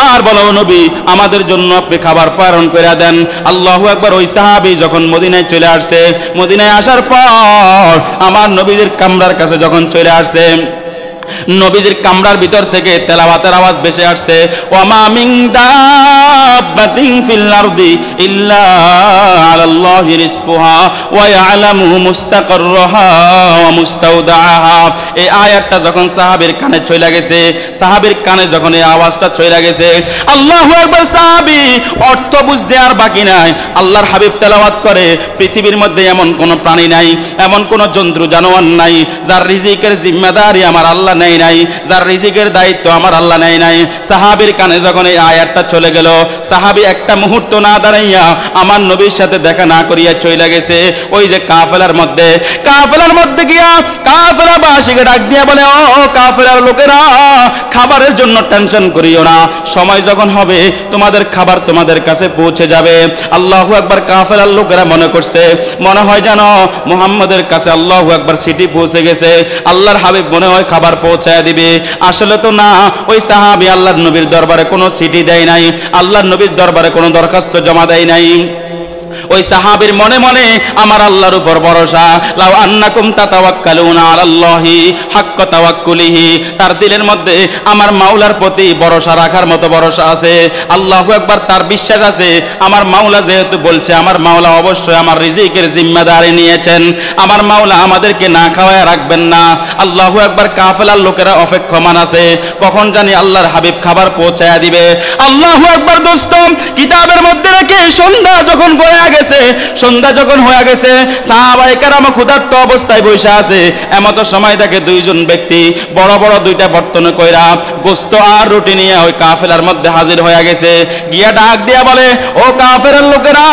আর বলো, নবী আমাদের জন্য আপনি খাবার প্রেরণ করে দেন। আল্লাহু আকবার। ওই সাহাবী যখন মদিনায় চলে আসছে, মদিনায় আসার পর আমার নবীজির কামরার কাছে যখন চলে আসছে, নবীজির কামরার ভিতর থেকে তেলাওয়াতের আওয়াজ ভেসে আসছে, ওয়ামা মিন দাব্বাতিন ফিল আরদি ইল্লা আলাল্লাহি রিজকুহা ওয়া ইয়ালামু মুস্তাকাররাহা ওয়া মুস্তাওদাআহা। এই আয়াতটা যখন সাহাবীর কানে চলে গেছে, সাহাবীর কানে যখন এই আওয়াজটা চলে গেছে, আল্লাহু আকবার, সাহাবী অর্থ বুঝতে আর বাকি নাই। আল্লাহর হাবিব তেলাওয়াত করে, পৃথিবীর মধ্যে এমন কোন প্রাণী নাই, এমন কোন জন্তু জানোয়ার নাই যার রিজিকের জিম্মাদারি আমার আল্লাহ নেই নাই, যার রিজিকের দায়িত্ব আমার আল্লাহ নেই নাই। সাহাবীর কানে যখন এই আয়াতটা চলে গেল, সাহাবী একটা মুহূর্ত না দাঁড়াইয়া আমার নবীর সাথে দেখা না করিয়া চলে গেছে ওই যে কাফেলার মধ্যে। কাফেলার মধ্যে গিয়া কাফেলাবাসীকে ডাক দিয়া বলে, ও কাফেলার লোকেরা, খাবারের জন্য টেনশন করিও না, সময় যখন হবে তোমাদের খাবার তোমাদের কাছে পৌঁছে যাবে। আল্লাহু আকবার। কাফেলার লোকেরা মনে করছে, মনে হয় জানো মুহাম্মাদের কাছে আল্লাহু আকবার চিঠি পৌঁছে গেছে, আল্লাহর হাবিব মনে হয় খাবার পৌঁছায় দিবে। আসলে তো না, ওই সাহাবী আল্লাহর নবীর দরবারে কোনো চিঠি দেয় নাই, আল্লাহর নবীর দরবারে কোনো দরখাস্ত জমা দেয় নাই। ওই সাহাবীর মনে মনে আমার আল্লাহর উপর ভরসা, লাউ আন্নাকুম তাতাওয়াক্কালুনা আলাল্লাহি হাক্কা তাওয়াক্কুলিহি, তার দিলের মধ্যে আমার মাওলার প্রতি ভরসা রাখার মতো ভরসা আছে। আল্লাহু আকবার। তার বিশ্বাস আছে, আমার মাওলা যেহেতু বলছে, আমার মাওলা অবশ্যই আমার রিজিকের জিম্মাদারি নিয়েছেন, আমার মাওলা আমাদেরকে না খাওয়ায় রাখবেন না। আল্লাহু আকবার। কাফেলার লোকেরা অপেক্ষমান আছে, কখন জানি আল্লাহর হাবিব খাবার পৌঁছায়া দিবে। আল্লাহু আকবার। দোস্ত, কিতাবের মধ্যে রেখে সন্ধ্যা যখন গড়ে গেছে, সন্ধ্যা যখন হয়ে গেছে, সাহাবায়ে কেরাম ক্ষুধার্ত অবস্থায় বসে আছে। এমত সময় দেখে দুইজন ব্যক্তি বড় বড় দুইটা বর্তনে কইরা গোশত আর রুটি নিয়ে ওই কাফেলার মধ্যে হাজির হয়ে গেছে। গিয়া ডাক দিয়া বলে, ও কাফেরের লোকেরা,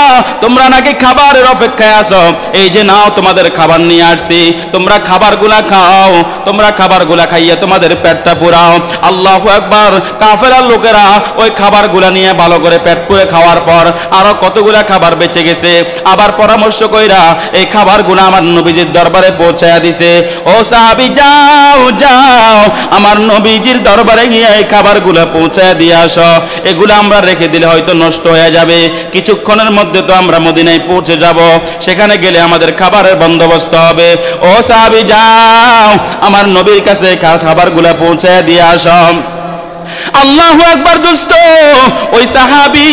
তোমরা নাকি খাবারের অপেক্ষায় আছো, এই যে নাও তোমাদের খাবার নিয়ে আসছি, তোমরা খাবারগুলা খাও, তোমরা খাবারগুলা খাইয়া তোমাদের পেটটা পুরাও। আল্লাহু আকবার। কাফেলার লোকেরা ওই খাবারগুলা নিয়ে ভালো করে পেট পুরে খাওয়ার পর আরো কতগুলা খাবার বেঁচে গেছে, আবার পরামর্শ কইরা এই খাবারগুলো আমার নবীজির দরবারে পৌঁছায়া দিছে। ও সাহাবী, যাও যাও, আমার নবীজির দরবারে গিয়ে এই খাবারগুলো পৌঁছায়া দিয়ে আসো, এগুলো আমরা রেখে দিলে হয়তো নষ্ট হয়ে যাবে, কিছুক্ষণের মধ্যে তো আমরা মদিনায় পৌঁছে যাব, সেখানে গেলে আমাদের খাবারের বন্দোবস্ত হবে। ও সাহাবী, যাও, আমার নবীর কাছে খাবারগুলো পৌঁছায়া দিয়ে আসো। আল্লাহু আকবার দোস্ত। ওই সাহাবী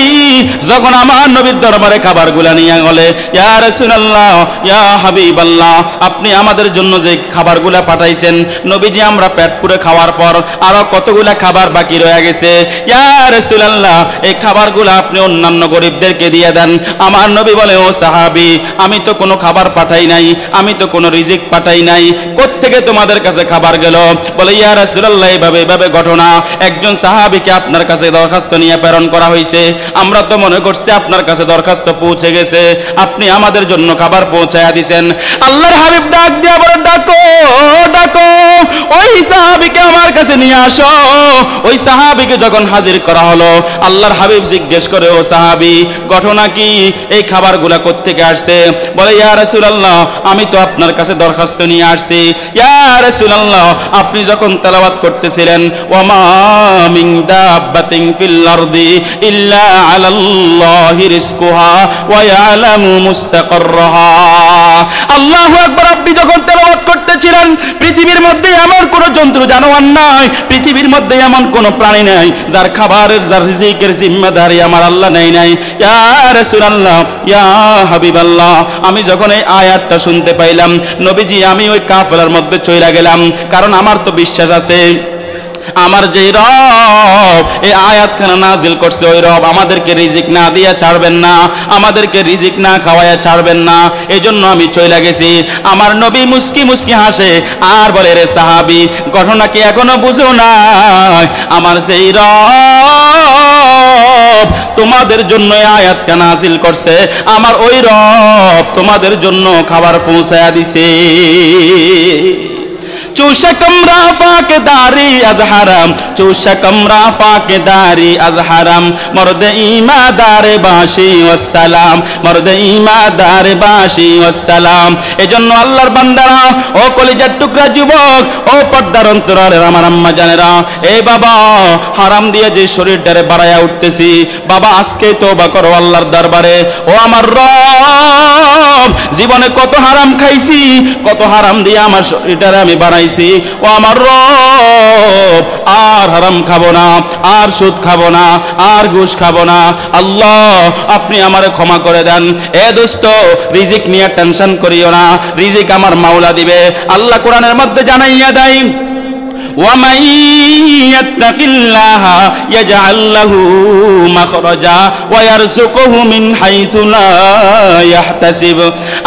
যখন আমার নবীর দরবারে খাবারগুলা নিয়ে গেলে, ইয়া রাসূলুল্লাহ, ইয়া হাবিবাল্লাহ, আপনি আমাদের জন্য যে খাবারগুলা পাঠাইছেন নবীজি, আমরা পেট পুরে খাওয়ার পর আরো কতগুলা খাবার বাকি রয়ে গেছে, ইয়া রাসূলুল্লাহ, এই খাবারগুলা আপনি অন্যান্য গরিবদেরকে দিয়ে দেন। আমার নবী বলে, ও সাহাবী, আমি তো কোনো খাবার পাঠাই নাই, আমি তো কোনো রিজিক পাঠাই নাই, কোত্থেকে তোমাদের কাছে খাবার গেল? বলে, ইয়া রাসূলুল্লাহ, এইভাবে ঘটনা, একজন সাহাবীকে আপনার কাছে দরখাস্ত নিয়ে প্রেরণ করা হয়েছে, আমরা তো মনে করছি আপনার কাছে দরখাস্ত পৌঁছে গেছে, আপনি আমাদের জন্য খাবার পৌঁছায়া দিছেন। আল্লাহর হাবিব ডাক দিয়া বলে, ডাকো ডাকো, ওই সাহাবীকে আমার কাছে নিয়ে আসো। ওই সাহাবীকে যখন হাজির করা হলো, আল্লাহর হাবিব জিজ্ঞেস করে, ও সাহাবী, ঘটনা কি? এই খাবারগুলা কোত্থেকে আসছে? বলে, ইয়া রাসূলুল্লাহ, আমি তো আপনার কাছে দরখাস্ত নিয়ে আসছি। ইয়া রাসূলুল্লাহ, আপনি যখন তেলাওয়াত করতেছিলেন, ওয়ামা মিন দাব্বাতিন ফিল আরদি ইল্লা আলাল্লাহি রিজকুহা ওয়া ইয়ালামু মুস্তাকাররাহা। আল্লাহু আকবার। আপনি যখন তেলাওয়াত করতেছিলেন, পৃথিবীর মধ্যে এমন কোন জন্তু জানোয়ার নাই, পৃথিবীর মধ্যে এমন কোন প্রাণী নাই যার খাবারের, যার রিজিকের জিম্মাদারি আমার আল্লাহ নেয় নাই। ইয়া রাসূলুল্লাহ, ইয়া হাবিবাল্লাহ, আমি যখন এই আয়াতটা শুনতে পাইলাম নবীজি, আমি ওই কাফেলার মধ্যে চইলা গেলাম, কারণ আমার তো বিশ্বাস আছে আমার যে রব এই আয়াতখানা নাজিল করছে, ওই রব আমাদেরকে রিজিক না দিয়া ছাড়বেন না, আমাদেরকে রিজিক না খাওয়ায়া ছাড়বেন না। এই জন্য আমি চইলা গেছি। আমার নবী মুস্কি মুস্কি হাসে আর বলে, রে সাহাবী, ঘটনা কি এখনো বুঝো না? আমার সেই রব তোমাদের জন্য আয়াতটা নাজিল করছে, আমার ওই রব তোমাদের জন্য খাবার পৌঁছায়া দিছে। चूशा कमरा फाकेदारी अज हराम, चूशा कमरा फाकेदारी अज हराम, मर्द ईमानदार बाशी वस्सलाम, मर्द ईमानदार बाशी वस्सलाम। এজন্য আল্লাহর বান্দারা, ও কলিজার টুকরা যুবক, ও পর্দার অন্তরালের আমার আম্মা জানেরা, এই বাবা, হারাম দিয়ে যে শরীরটারে বাড়ায়া উঠতেছি, বাবা আজকে তওবা করো আল্লাহর দরবারে। ও আমার রব, জীবনে কত হারাম খাইছি, কত হারাম দিয়ে আমার শরীরটারে আমি বানাইছি। ও আমার রব, আর হারাম খাবো না, আর সুদ খাবো না, আর ঘুষ খাবো না। আল্লাহ, আপনি আমারে ক্ষমা করে দেন। এ দোস্ত, রিজিক নিয়ে টেনশন করিও না, রিজিক আমার মাওলা দিবে। আল্লাহ কোরআনের মধ্যে জানাইয়া দেয়, ومن يتق الله يجعل له مخرجا ويرزقه من حيث لا يحتسب।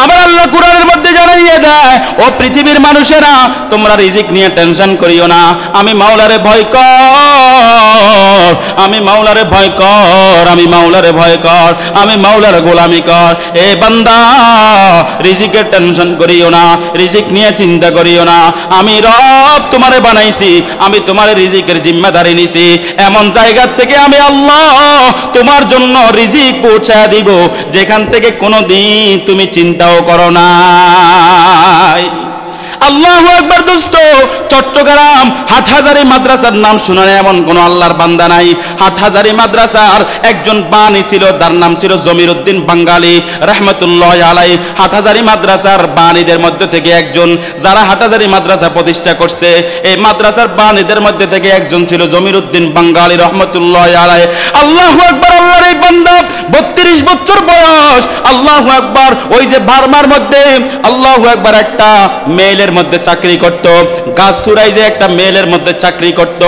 আমার আল্লাহ কোরআনের মধ্যে জানাইয়া দেয়, ও পৃথিবীর মানুষেরা, তোমরা রিজিক নিয়ে টেনশন করিও না, আমি মাওলারে ভয় কর, আমি মাওলারে ভয় কর, আমি মাওলারে ভয় কর, আমি মাওলার গোলামি কর। এ বান্দা, রিজিকের টেনশন করিও না, রিজিক নিয়ে চিন্তা করিও না, আমি রব তোমারে বানাই, আমি তোমার রিজিকের জিম্মাদারি নিছি। এমন জায়গা থেকে আমি আল্লাহ তোমার জন্য রিজিক পৌঁছায় দিব যেখান থেকে কোনোদিন তুমি চিন্তাও করো না। আল্লাহু আকবার। দোস্ত, চট্টগ্রাম হাটহাজারী মাদ্রাসার নাম শুনে এমন কোন আল্লাহর বান্দা নাই। হাটহাজারী মাদ্রাসার একজন বাণী ছিল, তার নাম ছিল জমির উদ্দিন বাঙ্গালী রহমতুল্লাহ আলাই। হাটহাজারী মাদ্রাসার বাণীদের মধ্যে থেকে একজন, যারা হাটহাজারী মাদ্রাসা প্রতিষ্ঠা করছে, এই মাদ্রাসার বাণীদের মধ্যে থেকে একজন ছিল জমির উদ্দিন বাঙ্গালী রহমতুল্লাহ আলাই। আল্লাহু আকবার। আল্লাহর এই বান্দা 32 বছর বয়স, আল্লাহু আকবার, ওই যে বার্মার মধ্যে আল্লাহু আকবার একটা মেইলের মধ্যে চাকরি করত, গাছুরাই যে একটা মেলের মধ্যে চাকরি করত।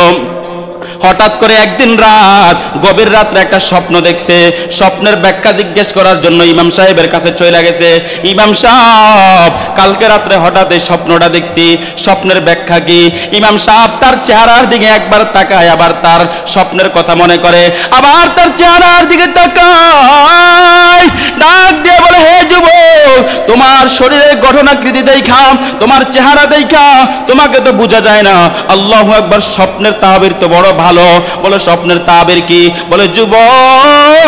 হঠাৎ করে একদিন রাত, গভীর রাত্রে একটা স্বপ্ন দেখছে। স্বপ্নের ব্যাখ্যা জিজ্ঞেস করার জন্য ইমাম সাহেবের কাছে চলে গেছে। ইমাম সাহেব, কালকে রাত্রে হঠাৎ এই স্বপ্নটা দেখছি, স্বপ্নের ব্যাখ্যা কি? ইমাম সাহেব তার চেহারার দিকে একবার তাকায়, আবার তার স্বপ্নের কথা মনে করে, আবার তার চেহারার দিকে তাকায়, ডাক দিয়ে বলে, হে যুবক, তোমার শরীরের গঠনাকৃতি দেখা, তোমার চেহারা দেখা তোমাকে তো বোঝা যায় না। আল্লাহু আকবার। স্বপ্নের তাবির তো বড় ভালো। বলে, স্বপ্নের তাবির কি? বলে, যুবক,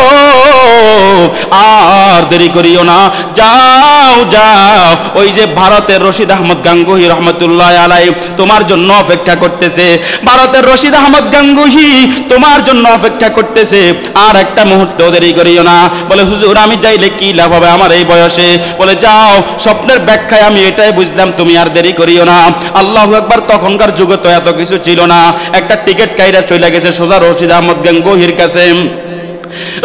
আর দেরি করিও না, যাও যাও, ওই যে ভারতের রশিদ আহমদ গাঙ্গুহি রহমতুল্লাহ আলাইহি তোমার জন্য অপেক্ষা করতেছে। ভারতের রশিদ আহমদ গাঙ্গুহি তোমার জন্য অপেক্ষা করতেছে, আর একটা মুহূর্ত দেরি করিও না। বলে হুজুর আমি যাইলে কি লাভ হবে আমার এই বয়সে? বলে যাও, স্বপ্নের ব্যাখ্যায় আমি এটাই বুঝলাম, তুমি আর দেরি করিও না। আল্লাহু আকবার। তখনকার যুগে তো এত কিছু ছিল না, একটা টিকিট কাইরা চলে গেছে সোজা রশিদ আহমদ গাঙ্গুহির কাছে।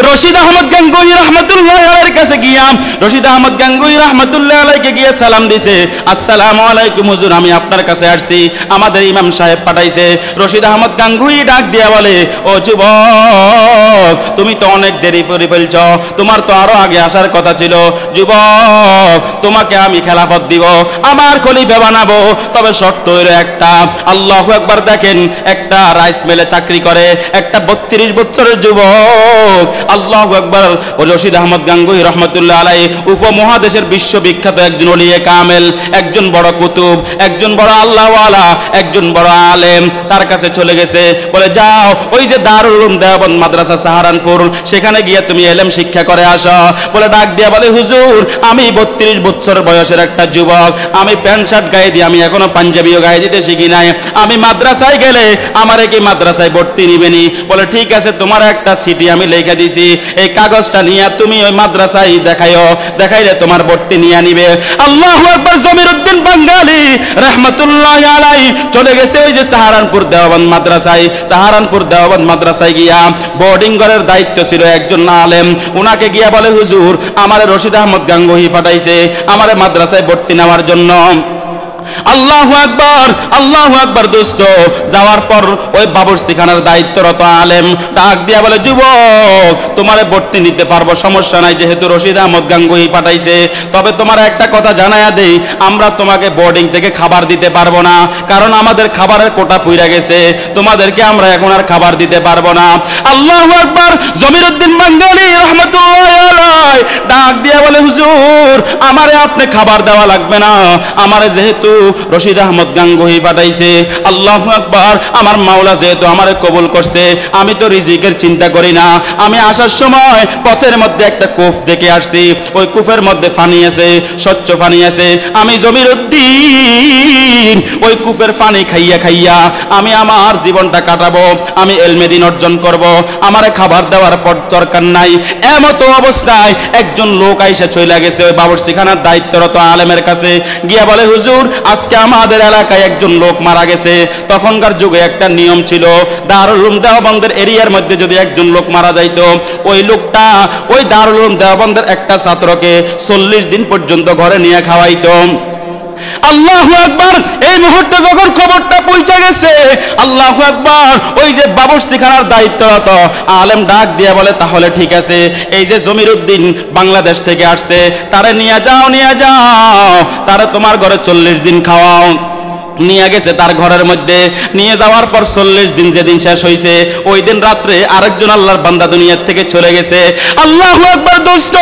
রশিদ আহমদ গাঙ্গুহি রহমতুল্লাহ আলাইহির কাছে গিয়া রশিদ আহমদ গাঙ্গুহি রহমতুল্লাহ আলাইহিকে গিয়ে সালাম দিছে, আসসালামু আলাইকুম হুজুর, আমি আপনার কাছে আসছি, আমাদের ইমাম সাহেব পাঠাইছে। রশিদ আহমদ গাঙ্গুহি ডাক দিয়া বলে, ও যুবক, তুমি তো অনেক দেরি করে ফেলছ, তোমার তো আরো আগে আসার কথা ছিল। যুবক, তোমাকে আমি খেলাফত দিব, আমার খলিফা বানাবো, তবে শর্ত হইল একটা। আল্লাহু আকবার। দেখেন, একটা রাইস মিলে চাকরি করে একটা 32 বছরের যুবক, আল্লাহু আকবার। রশিদ আহমদ গাঙ্গুহি রহমতুল্লাহ আলাইহি উপমহাদেশের বিশ্ববিখ্যাত একজন ওলিয়ে কামেল, একজন বড় কুতুব, একজন বড় আল্লাহওয়ালা, একজন বড় আলেম, তার কাছে চলে গেছে। বলে যাও, ওই যে দারুল উলুম দেওবন্দ মাদ্রাসা সাহারানপুর, সেখানে গিয়ে তুমি ইলম শিক্ষা করে আসো। বলে ডাক দিয়া বলে, হুজুর আমি 32 বছর বয়সের একটা যুবক, আমি প্যান্ট শার্ট গায়ে দিই, আমি এখনো পাঞ্জাবিও গায়ে দিতে শিখি নাই, আমি মাদ্রাসায় গেলে আমারে কি মাদ্রাসায় ভর্তি নিবেনি? বলে ঠিক আছে, তোমার একটা সিটি আমি লেখা দিছি, এই কাগজটা নিয়ে তুমি ওই মাদ্রাসায় দেখাইও, দেখাইলে তোমার ভর্তি নিয়ে নিবে। আল্লাহু আকবার। জমিরউদ্দিন বাঙ্গালী রহমতুল্লাহ আলাইহি চলে গেছে ওই যে সাহারানপুর দেওবন্দ মাদ্রাসায়। সাহারানপুর দেওবন্দ মাদ্রাসায় গিয়া বোর্ডিং ঘরের দায়িত্ব ছিল একজন আলেম, উনাকে গিয়া বলে, হুজুর আমারে রশিদ আহমদ গাঙ্গুহি পাঠাইছে আমারে মাদ্রাসায় ভর্তি নেওয়ার জন্য। আল্লাহু আকবার, আল্লাহু আকবার। দোস্ত, যাওয়ার পর ওই বাবুর্চিখানার দায়িত্বরত আলেম ডাক দিয়া বলে, যুবক তোমারে ভর্তি নিতে পারবো, সমস্যা নাই, যেহেতু রশিদ আহমদ গাঙ্গুহি পাঠাইছে। তবে তোমার একটা কথা জানাইয়া দেই, আমরা তোমাকে বোর্ডিং থেকে খাবার দিতে পারবো না, কারণ আমাদের খাবারের কোটা পুইরা গেছে, তোমাদেরকে আমরা এখন আর খাবার দিতে পারবো না। আল্লাহু আকবার। জমিরউদ্দিন বাঙ্গালী রহমতুল্লাহ আলাইহি ডাক দিয়া বলে, হুজুর আমারে আপনি খাবার দেওয়া লাগবে না, আমারে যেহেতু রশিদ আহমদ গাঙ্গুহি পাঠাইছে, আল্লাহু আকবার, আমার মাওলা যেহেতু আমারে কবুল করছে, আমি তো রিজিকের চিন্তা করি না। আমি আসার সময় পথের মধ্যে একটা কূপ দেখে আসছি, ওই কূপের মধ্যে পানি আছে, স্বচ্ছ পানি আছে, আমি জমিরউদ্দিন ওই কূপের পানি খাইয়া খাইয়া আমি আমার জীবনটা কাটাবো, আমি ইলমে দ্বীন অর্জন করব, আমারে খাবার দেওয়ার পর দরকার নাই। এমত অবস্থায় একজন লোক আইসা চলে গেছে ওই বাবুর্চিখানার দায়িত্বরত আলেমের কাছে, গিয়া বলে, হুজুর আজকে আমাদের এলাকায় একজন লোক মারা গেছে। তখনকার যুগে একটা নিয়ম ছিল, দারুল উলুম দেওবন্দের এরিয়ার মধ্যে যদি একজন লোক মারা যাইতো, ওই লোকটা ওই দারুল উলুম দেওবন্দের একটা ছাত্রকে 40 দিন পর্যন্ত ঘরে নিয়ে খাওয়াইতো। আল্লাহু আকবার। এই মুহূর্তে যখন খবরটা পৌঁছে গেছে, আল্লাহু আকবার, ওই যে বাবুর্চিখানার দায়িত্বরত আলেম ডাক দিয়ে বলে, তাহলে ঠিক আছে, এই যে জমিরউদ্দিন বাংলাদেশ থেকে আসছে, তারে নিয়ে যাও, নিয়ে যাও, তারে তোমার ঘরে 40 দিন খাওয়াও। নিয়ে গেছে তার ঘরের মধ্যে, নিয়ে যাওয়ার পর 40 দিন যেদিন শেষ হয়েছে, ওই দিন রাত্রে আরেকজন আল্লাহর বান্দা দুনিয়ার থেকে চলে গেছে। আল্লাহু আকবার। দোস্ত,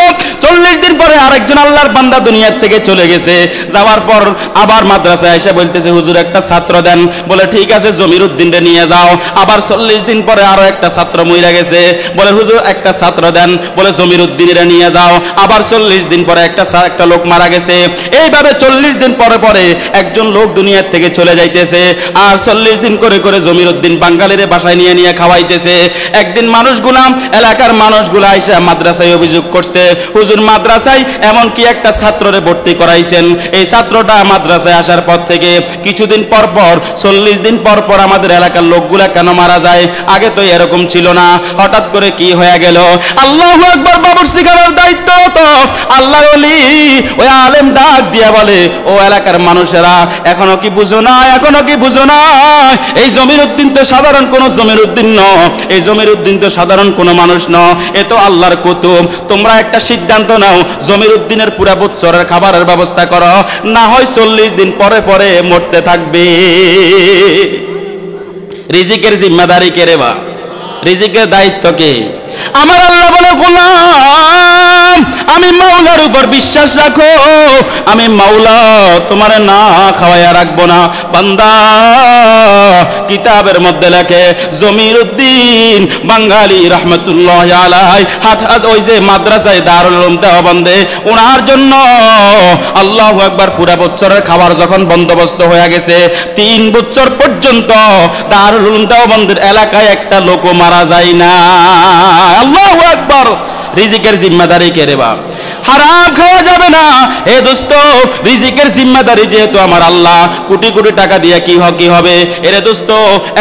40 দিন পরে আরেকজন আল্লাহর বান্দা দুনিয়ার থেকে চলে গেছে। যাওয়ার পর আবার মাদ্রাসায় এসে বলতেছে, হুজুর একটা ছাত্র দেন। বলে ঠিক আছে, জমিরউদ্দিনকে নিয়ে যাও। আবার 40 দিন পরে আরো একটা ছাত্র মইরা গেছে, বলে হুজুর একটা ছাত্র দেন। বলে জমিরউদ্দিনের নিয়ে যাও। আবার 40 দিন পরে একটা লোক মারা গেছে। এইভাবে 40 দিন পরে পরে একজন লোক দুনিয়ার থেকে চলে যাইতেছে, আর 40 দিন করে করে জমিরউদ্দিন বাঙ্গালীরে বাসায় নিয়ে নিয়ে খাওয়াইতেছে। একদিন মানুষগুলা, এলাকার মানুষগুলা আইসা মাদ্রাসায় অভিযোগ করছে, হুজুর মাদ্রাসায় এমন কি একটা ছাত্ররে ভর্তি করাইছেন, এই ছাত্রটা মাদ্রাসায় আসার পর থেকে কিছুদিন পর পর 40 দিন পর পর আমাদের এলাকার লোকগুলা কেন মারা যায়? আগে তো এরকম ছিল না, হঠাৎ করে কি হয়ে গেল? আল্লাহু আকবার। বাবুর্চিখানার দায়িত্ব তো আল্লাহর ওলি ওই আলেম ডাক দিয়া বলে, ও এলাকার মানুষেরা এখনো কি বুঝো না, এখনো কি বুঝো না? এই জমিরউদ্দিন তো সাধারণ কোন জমিরউদ্দিন নয়, এই জমিরউদ্দিন তো সাধারণ কোন মানুষ নয়, এ তো আল্লাহর কুতুব। তোমরা একটা সিদ্ধান্ত নাও, জমিরউদ্দিনের পুরা বছরের খাবারের ব্যবস্থা করো, না হয় 40 দিন পরে পরে মরতে থাকবে। রিজিকের জিম্মাদারি কে রে বা? রিজিকের দায়িত্ব কে? আমার আল্লাহ বলে, গোলাম আমি মাওলার উপর বিশ্বাস রাখো, আমি মাওলা তোমার না খাওয়াইয়া রাখবো না। বান্দা কিতাবের মধ্যে লেখে জমিরউদ্দিন বাঙালি রহমতুল্লাহ আলাইহি হাট ওই যে মাদ্রাসায় দারুল উলুম দেওবন্দে ওনার জন্য আল্লাহু আকবার পুরা বছরের খাবার যখন বন্দোবস্ত হয়ে গেছে 3 বছর পর্যন্ত দারুল উলুম দেওবন্দের এলাকায় একটা লোক মারা যায় না। আল্লাহু আকবার। রিজিকের জিম্মাদারি কে রে বাপ? হারাম খাওয়া যাবে না। হে দোস্ত, রিজিকের জিম্মাদারি যেহেতু আমার আল্লাহ, কোটি কোটি টাকা দিয়ে কি হবে? এরে দোস্ত,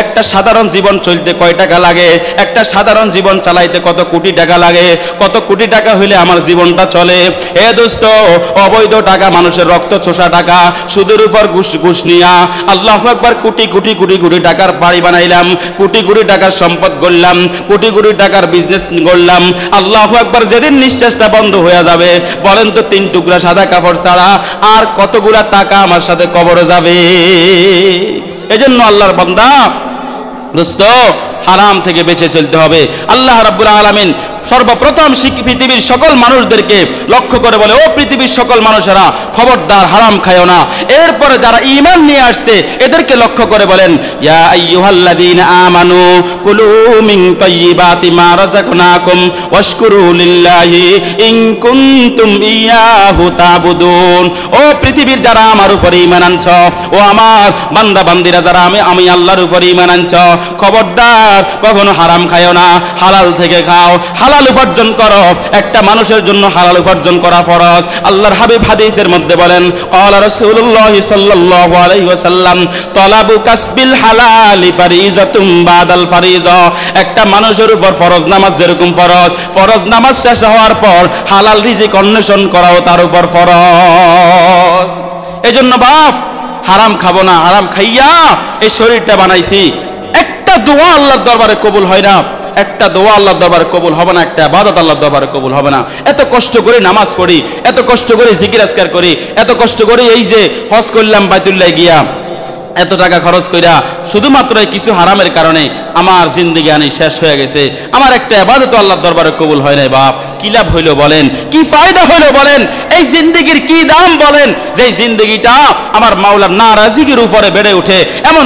একটা সাধারণ জীবন চলতে কয় টাকা লাগে? একটা সাধারণ জীবন চালাইতে কত কোটি টাকা লাগে? কত কোটি টাকা হইলে আমার জীবনটা চলে? হে দোস্ত, অবৈধ টাকা, মানুষের রক্ত চোষা টাকা, সুদের উপর ঘুষ নিয়া আল্লাহু আকবার কোটি কোটি কোটি কোটি টাকার বাড়ি বানাইলাম, কোটি কোটি টাকার সম্পদ গড়লাম, কোটি কোটি টাকার বিজনেস গড়লাম। আল্লাহু আকবার। যেদিন নিঃশ্বাসটা বন্ধ হয়ে যাবে বলেন তো 3 টুকরা সাদা কাপড় ছাড়া আর কতগুলা টাকা আমার সাথে কবরে যাবে? এজন্য আল্লাহর বান্দা দোস্ত হারাম থেকে বেঁচে চলতে হবে। আল্লাহ রাব্বুল আলামিন সর্বপ্রথম পৃথিবীর সকল মানুষদেরকে লক্ষ্য করে বলে, ও পৃথিবীর সকল মানুষেরা খবরদার হারাম খায়ও না। এরপরে যারা ঈমান নিয়ে আসছে এদেরকে লক্ষ্য করে বলেন, ইয়া আইয়ুহাল্লাযীনা আমানু কুলু মিন তাইয়্যিবাতি মা রাযাকনাকুম ওয়াশকুরু লিল্লাহি ইন কুনতুম ইয়াহু তা'বুদুন। ও পৃথিবীর যারা আমার উপরে ঈমান আনছ, ও আমার বান্দা বান্দিরা যারা আমি আল্লাহর উপরে ঈমান আনছ, খবরদার কখনো হারাম খায়ও না, হালাল থেকে খাও, হালাল উপার্জন করো। একটা মানুষের জন্য হালাল উপার্জন করা ফরজ। আল্লাহর হাবিব হাদিসের মধ্যে বলেন, ক্বালা রাসূলুল্লাহ সাল্লাল্লাহু আলাইহি ওয়াসাল্লাম তালাবু কাসবিল হালালি ফারিজাতুম বাদাল ফারিজা। একটা মানুষের উপর ফরজ নামাজ যেরকম ফরজ, ফরজ নামাজ শেষ হওয়ার পর হালাল রিজিক অন্বেষণ করাও তার উপর ফরজ। এজন্য বাপ হারাম খাবো না, হারাম খাইয়া এই শরীরটা বানাইছি। একটা দোয়া আল্লাহর দরবারে কবুল হয় না, একটা দোয়া আল্লাহর দরবারে কবুল হবে না, একটা ইবাদত আল্লাহর দরবারে কবুল হবে না। এত কষ্ট করে নামাজ পড়ি, এত কষ্ট করে জিকির আজকার করি, এত কষ্ট করে এই যে হজ করলাম বাইতুল্লাহ গিয়া, এত টাকা খরচ কইরা শুধুমাত্র কিছু হারামের কারণে আমার জিন্দেগি আনি শেষ হয়ে গেছে। আমার একটা ইবাদত আল্লাহর দরবারে কবুল হয় নাই। বাপ কি লাভ হইলো বলেন? কি ফায়দা হইলো বলেন? এই জিন্দেগির কি দাম বলেন? যে জিন্দেগিটা আমার মাওলার নারাজিগির উপরে বেড়ে ওঠে, এমন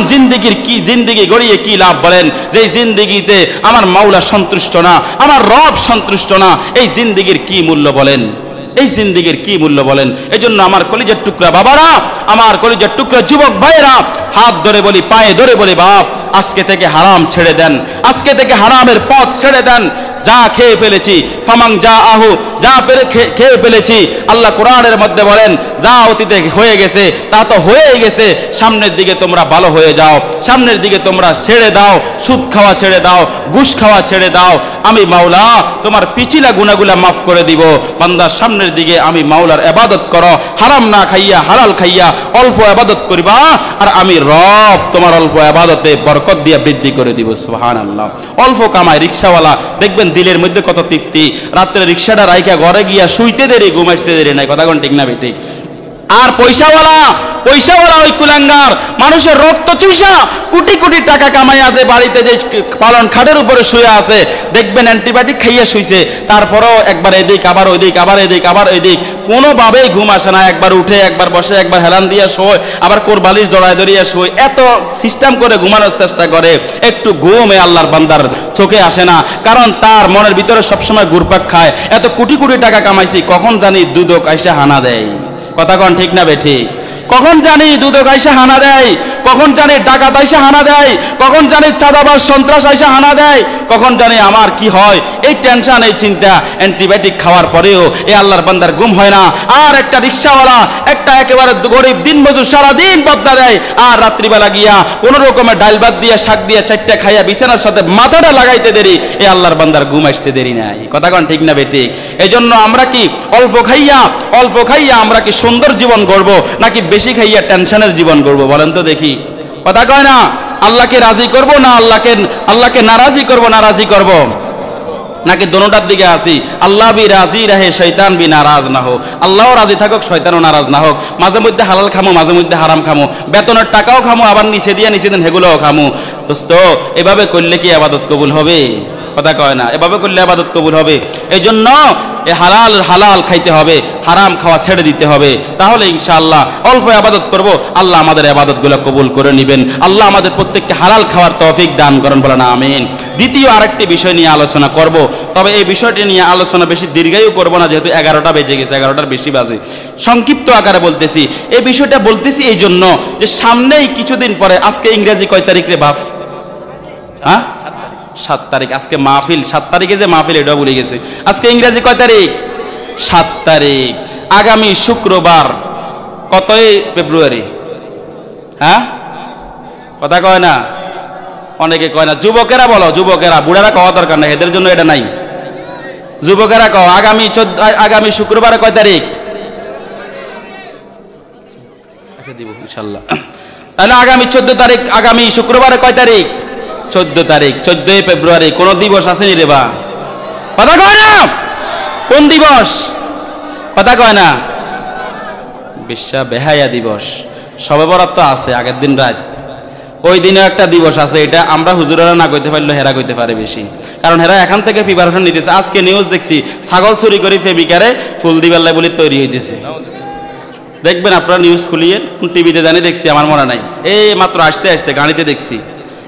জিন্দেগি গড়িয়ে কি লাভ বলেন? যে জিন্দেগিতে আমার মাওলা সন্তুষ্ট না, আমার রব সন্তুষ্ট না, এই জিন্দেগির কি মূল্য বলেন? এই জিন্দেগির কি মূল্য বলেন? এজন্য আমার কলিজার টুকরা বাবারা, আমার কলিজার টুকরা যুবক ভাইয়েরা, হাত ধরে বলি, পায়ে ধরে বলি, বাপ আজকে থেকে হারাম ছেড়ে দেন, আজকে থেকে হারামের পথ ছেড়ে দেন। যা খেয়ে ফেলেছি ফামাং যা আহু, যা খেয়ে ফেলেছি, আল্লাহ কোরআনের মধ্যে বলেন যা অতীতে হয়ে গেছে তা তো হয়েই গেছে, সামনের দিকে তোমরা ভালো হয়ে যাও, সামনের দিকে তোমরা ছেড়ে দাও, সুদ খাওয়া ছেড়ে দাও, ঘুষ খাওয়া ছেড়ে দাও। আমি মাওলা তোমার পিছিলা গুনাহগুলা মাফ করে দিব। বান্দা সামনের দিকে আমি মাওলার ইবাদত করো, হারাম না খাইয়া হালাল খাইয়া অল্প ইবাদত করিবা, আর আমি রব তোমার অল্প ইবাদতে বরকত দিয়া বৃদ্ধি করে দিব। সুবহানাল্লাহ। অল্প কামায় রিকশাওয়ালা দেখবেন দিলের মধ্যে কত তৃপ্তি, রাত্রে রিকশাটা রাইখা ঘরে গিয়া শুইতে দেরি, ঘুমাইতে দেরি নাই। কথা কোন ঠিক না বেটি? আর পয়সাওয়ালা ওই কুলাঙ্গার মানুষের রক্ত চুষা কোটি কোটি টাকা কামাই আছে, বাড়িতে যে পালন খাটের উপরে শুয়ে আছে, দেখবেন অ্যান্টিবায়োটিক খাইয়া শুইছে, তারপরেও একবার এদিক আবার ওইদিক, আবার এদিক আবার ওইদিক, কোনোভাবেই ঘুম আসে না। একবার উঠে, একবার বসে, একবার হেলান দিয়ে শোয়, আবার কোরবালিশ জড়ায় ধরিয়া শোয়, এত সিস্টেম করে ঘুমানোর চেষ্টা করে। একটু ঘুমে আল্লাহর বান্দার চোখে আসে না, কারণ তার মনের ভিতরে সবসময় ঘুরপাক খায়, এত কোটি কোটি টাকা কামাইছি, কখন জানি দুদক আইসা হানা দেয়। কথা কন ঠিক না বেঠি? কখন জানি দুদক আইসা হানা দেয়, কখন জানি ডাকাত আইসা হানা দেয়, কখন জানি চাঁদাবাজ সন্ত্রাস আইসা হানা দেয়, কখন জানি আমার কি হয়। এই টেনশন, এই চিন্তা, অ্যান্টিবায়োটিক খাওয়ার পরেও এই আল্লাহর বান্দার ঘুম হয় না। আর একটা রিক্সাওয়ালা, একটা একেবারে গরিব দিনমজুর, সারাদিন বদলা দেয়, আর রাত্রিবেলা গিয়া কোনো রকমের ডাল ভাত দিয়ে শাক দিয়ে চারটা খাইয়া বিছানার সাথে মাথাটা লাগাইতে দেরি, এই আল্লাহর বান্দার ঘুম আসতে দেরি নাই। কথা কন ঠিক না বেঠিক? এই জন্য আমরা কি অল্প খাইয়া আমরা কি সুন্দর জীবন গড়বো, নাকি বেশি খাইয়া টেনশনের জীবন গড়বো? বলেন তো দেখি। কথা কয় না? আল্লাহকে রাজি করব না আল্লাহকে নারাজি করব, নাকি দোনোটার দিকে আসি? আল্লাহ বি রাজি রাহে, শয়তান বি নারাজ না হোক। আল্লাহও রাজি থাকুক, শয়তানও নারাজ না হোক। মাঝে মধ্যে হালাল খামো, মাঝে মধ্যে হারাম খামো, বেতনের টাকাও খামো, আবার নিচে দেন হেগুলোও খামো। দোস্ত এভাবে করলে কি ইবাদত কবুল হবে? কথা কয় না? এভাবে করলে ইবাদত কবুল হবে? এই জন্য এই হালাল খাইতে হবে, হারাম খাওয়া ছেড়ে দিতে হবে। তাহলে ইনশাআল্লাহ অল্প ইবাদত করব, আল্লাহ আমাদের ইবাদতগুলো কবুল করে নেবেন। আল্লাহ আমাদের প্রত্যেককে হালাল খাওয়ার তৌফিক দান করেন, বলেন আমিন। দ্বিতীয় আরেকটি বিষয় নিয়ে আলোচনা করব, তবে এই বিষয়টি নিয়ে আলোচনা বেশি দীর্ঘায়ু করব না, যেহেতু 11টা বেজে গেছে, 11টার বেশি বাজে। সংক্ষিপ্ত আকারে বলতেছি। এই বিষয়টা বলতেছি এই জন্য যে সামনেই কিছুদিন পরে, আজকে ইংরেজি কয় তারিখ রে বাপ? 7 তারিখ। আজকে মাহফিল 7 তারিখে যে মাহফিল এটা ভুলে গেছে। আজকে ইংরেজি কয় তারিখ? 7 তারিখ। আগামী শুক্রবার, কতই ফেব্রুয়ারি? কথা কয় না, অনেকে কয় না। যুবকেরা বলো, যুবকেরা, বুড়ারা কওয়া দরকার নাই, এদের জন্য এটা নাই। যুবকেরা কও, আগামী শুক্রবার কয় তারিখ? দিব ইনশাআল্লাহ। তাহলে আগামী 14 তারিখ, আগামী শুক্রবারে কয় তারিখ? 14 তারিখ। 14 ফেব্রুয়ারি। কোন দিবস আসেনি রে বা? কথা কয় না। কোন দিবস? কথা কয় না। বিশ্ব বেহায়া দিবস। শবে বরাত তো আছে আগের দিন রাত, ওই দিনে একটা দিবস আছে। এটা আমরা হুজুরেরা না কইতে পারলেও হেরা কইতে পারে বেশি, কারণ হেরা এখান থেকে প্রিপারেশন নিতেছে। আজকে নিউজ দেখছি, ছাগল চুরি করে প্রেমিকারে ফুল দিবার বলে তৈরি হইতেছে। দেখবেন আপনারা নিউজ খুলিয়ে, টিভিতে জানি দেখছি, আমার মনে নাই, এই মাত্র আসতে গাড়িতে দেখছি।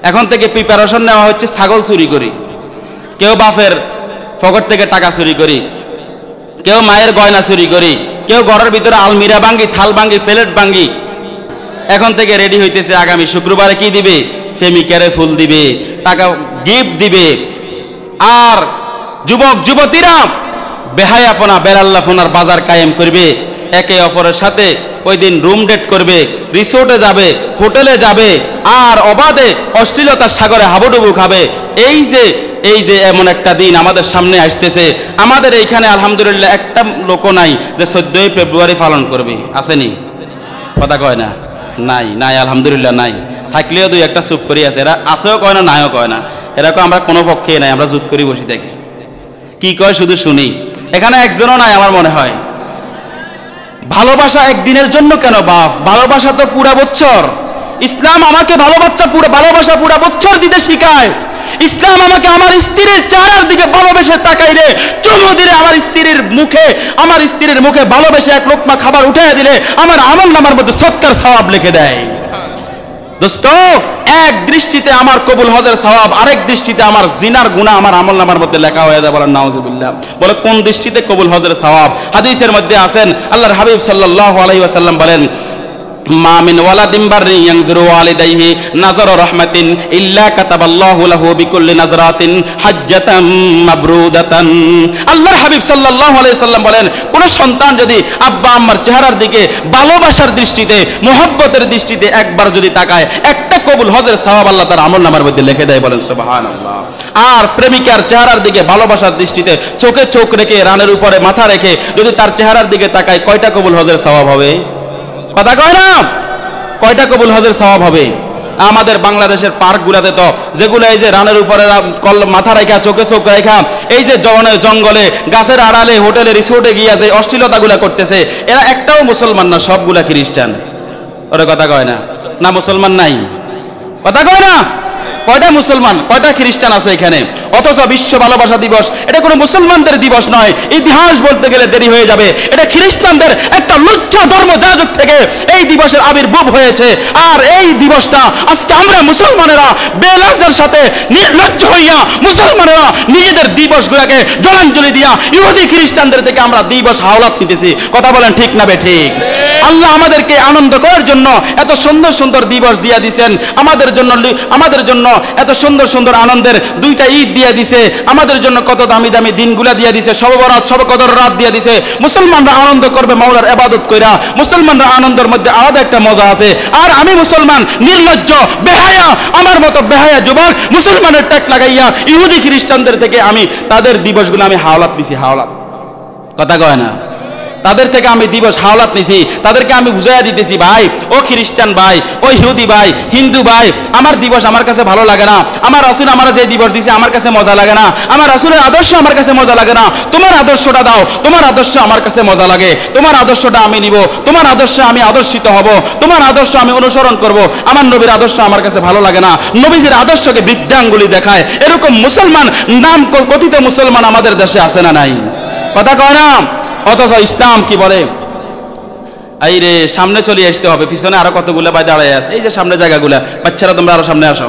এখন থেকে প্রিপারেশন নেওয়া হচ্ছে ছাগল চুরি করি, কেউ বাপের পকেট থেকে টাকা চুরি করি, কেউ মায়ের গয়না চুরি করি, কেউ ঘরের ভিতরে আলমিরা ভাঙ্গি, থাল ভাঙ্গি, প্লেট ভাঙ্গি। এখন থেকে রেডি হইতেছে আগামী শুক্রবারে কি দিবে? প্রেমিকারে ফুল দিবে, টাকা গিফট দিবে। আর যুবক যুবতীরা বেহায়াপনা বেলাল্লাফোনার বাজার কায়েম করবে, একে অপরের সাথে ওই দিন রুম ডেট করবে, রিসোর্টে যাবে, হোটেলে যাবে, আর অবাধে অশ্লীলতার সাগরে হাবুডুবু খাবে। এই যে এমন একটা দিন আমাদের সামনে আসতেছে। আমাদের এইখানে আলহামদুলিল্লাহ একটা লোকও নাই যে 14 ফেব্রুয়ারি পালন করবে। আসেনি? কথা কয় না, নাই আলহামদুলিল্লাহ নাই। থাকলেও দুই একটা চুপ করি আছে। এরা আছেও কয় না, নাইও কয় না। এরকম আমরা কোনো পক্ষে নাই, আমরা জুত করি বসে থাকি। কি কয় শুধু শুনি। এখানে একজনও নাই আমার মনে হয়। ভালোবাসা একদিনের জন্য কেন বাপ? ভালোবাসা তো পুরা বছর। ইসলাম আমাকে ভালোবাসা পুরা বছর দিতে শিখায়। ইসলাম আমাকে আমার স্ত্রীর চেহারার দিকে ভালোবেসে তাকাই রে, চুমু দিলে আমার স্ত্রীর মুখে ভালোবেসে এক লোকমা খাবার উঠাইয়া দিলে আমার আমলনামার মধ্যে সৎকার সওয়াব লিখে দেয়। দোস্ত, এক দৃষ্টিতে আমার কবুল হজের সওয়াব, আরেক দৃষ্টিতে আমার জিনার গুনাহ আমার আমলনামার মধ্যে লেখা হয়ে যায়। বলেন নাউজুবিল্লাহ। বলে কোন দৃষ্টিতে কবুল হজের সওয়াব? হাদিসের মধ্যে আছেন, আল্লাহর হাবিব সাল্লাল্লাহু আলাইহি ওয়াসাল্লাম বলেন, মা মিন ওয়ালাদিন বাররিন ইয়ানজুরু ওয়ালিদাইহি নাযারা রাহমাতিন ইল্লা কাতাবাল্লাহু লাহু বিকুল্লি নাজরাতিন হাজ্জাতাম মাবরুদাতান। আল্লাহর হাবিব সাল্লাল্লাহু আলাইহি ওয়াসাল্লাম বলেন, কোন সন্তান যদি আব্বা আম্মার চেহারার দিকে ভালোবাসার দৃষ্টিতে, মুহাব্বতের দৃষ্টিতে একবার যদি তাকায়, একটা কবুল হজের সওয়াব আল্লাহ তার আমলনামার মধ্যে লিখে দেয়। বলেন সুবহানাল্লাহ। আর প্রেমিকার চেহারার দিকে ভালোবাসার দৃষ্টিতে চোখে চোখ রেখে, রানের উপরে মাথা রেখে যদি তার চেহারার দিকে তাকায়, কয়টা কবুল হজের সওয়াব হবে? কথা কয় না, কয়টা কবুল হজের সওয়াব হবে? আমাদের বাংলাদেশের পার্কগুলোতে তো যেগুলো এই যে রানের উপরে মাথা রেখা, চোখে চোখ রেখা, এই যে জঙ্গলে, গাছের আড়ালে, হোটেলে, রিসোর্টে গিয়া যে অশ্লীলতাগুলা করতেছে, এরা একটাও মুসলমান না, সবগুলা খ্রিস্টান। ওরা কথা কয় না, না মুসলমান নাই। কথা কয় না, কয়টা মুসলমান, কয়টা খ্রিস্টান আছে এখানে? অথচ বিশ্ব ভালোবাসা দিবস এটা কোনো মুসলমানদের দিবস নয়। ইতিহাস বলতে গেলে দেরি হয়ে যাবে। এটা খ্রিস্টানদের একটা লুচ্চা ধর্মযাজক থেকে এই দিবসের আবির্ভাব হয়েছে। আর এই দিবসটা আজকে আমরা মুসলমানেরা বেলজ্জার সাথে নির্লজ্জ হইয়া মুসলমানেরা নিজেদের দিবসগুলোকে জলাঞ্জলি দিয়া ইহুদি খ্রিস্টানদের থেকে আমরা দিবস হাওলাত নিতেছি। কথা বলেন ঠিক না বেঠিক? আল্লাহ আমাদেরকে আনন্দ করার জন্য এত সুন্দর সুন্দর দিবস দিয়া দিয়েছেন, আমাদের জন্য এত সুন্দর সুন্দর আনন্দের দুইটা ঈদ দিয়া দিছে, আমাদের জন্য কত দামি দামি দিনগুলা দিয়া দিছে, শবে বরাত, শবে কদর রাত দিয়া দিছে। মুসলমানরা আনন্দ করবে মাওলার ইবাদত কইরা। মুসলমানরা আনন্দের মধ্যে আলাদা একটা মজা আছে। আর আমি মুসলমান নির্লজ্জ বেহায়া, আমার মতো বেহায়া যুবক মুসলমানের ট্যাগ লাগাইয়া ইহুদি খ্রিস্টানদের থেকে আমি তাদের দিবসগুলো আমি হাওলাত দিছি। হাওলাত, কথা কয় না, তাদের থেকে আমি দিবস হাওলাত নিছি। তাদেরকে আমি বুঝাইয়া দিতেছি, ভাই ও খ্রিস্টান ভাই, ও ইহুদি ভাই, হিন্দু ভাই, আমার দিবস আমার কাছে ভালো লাগে না। আমার রাসূল আমার যে দিবস দিছে আমার কাছে মজা লাগে না। আমার রাসূলের আদর্শ আমার কাছে মজা লাগে না। তোমার আদর্শটা দাও, তোমার আদর্শ আমার কাছে মজা লাগে। তোমার আদর্শটা আমি নিব, তোমার আদর্শে আমি আদর্শিত হব, তোমার আদর্শ আমি অনুসরণ করব। আমার নবীর আদর্শ আমার কাছে ভালো লাগে না। নবীজির আদর্শকে বৃদ্ধাঙ্গুলি দেখায় এরকম মুসলমান, নাম কথিত মুসলমান আমাদের দেশে আছে না নাই? কথা কয় না। অথচ ইসলাম কি বলে, এই রে সামনে চলে আসতে হবে, পিছনে আরো কতগুলো ভাই দাঁড়ায় আছে, এই যে সামনে জায়গাগুলা, বাচ্চারা তোমরা আরো সামনে আসো।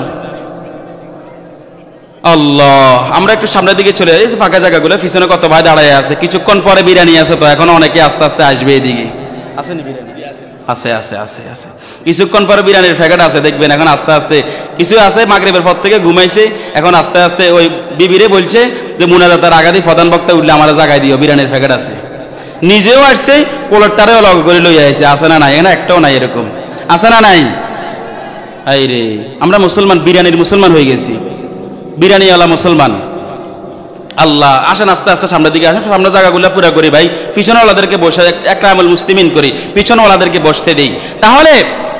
আল্লাহ, আমরা একটু সামনের দিকে চলে যাই, ফাঁকা জায়গাগুলো, পিছনে কত ভাই দাঁড়ায় আছে, কিছুক্ষণ পরে বিরিয়ানি আছে, তো এখন অনেকে আস্তে আস্তে আসবে এদিকে। আছে না বিরিয়ানি? আছে আছে আছে আছে, কিছুক্ষণ পরে বিরিয়ানির প্যাকেট আছে, দেখবেন এখন আস্তে আস্তে কিছু আছে মাগরিবের পর থেকে ঘুমাইছে, এখন আস্তে আস্তে ওই বিবিরে বলছে যে মুনাজাতের আগাদি প্রধান বক্তা উঠলে আমার জায়গায় দিও, বিরিয়ানির প্যাকেট আছে। নিজেও আসছে, পোলটটারেও লগ করে লই আইছে, আছে না নাই? এখানে একটাও নাই এরকম, আছে না নাই? এই রে, আমরা মুসলমান, বিরিয়ানির মুসলমান হয়ে গেছি, বিরিয়ানিওয়ালা মুসলমান। আল্লাহ, আসেন আস্তে আস্তে সামনের দিকে আসেন, সামনের জায়গাগুলো পুরা করি ভাই, পিছনেওয়ালাদেরকে বসে একরামুল মুসলিমিন করি, পিছনেওয়ালাদেরকে বসতে দেই। তাহলে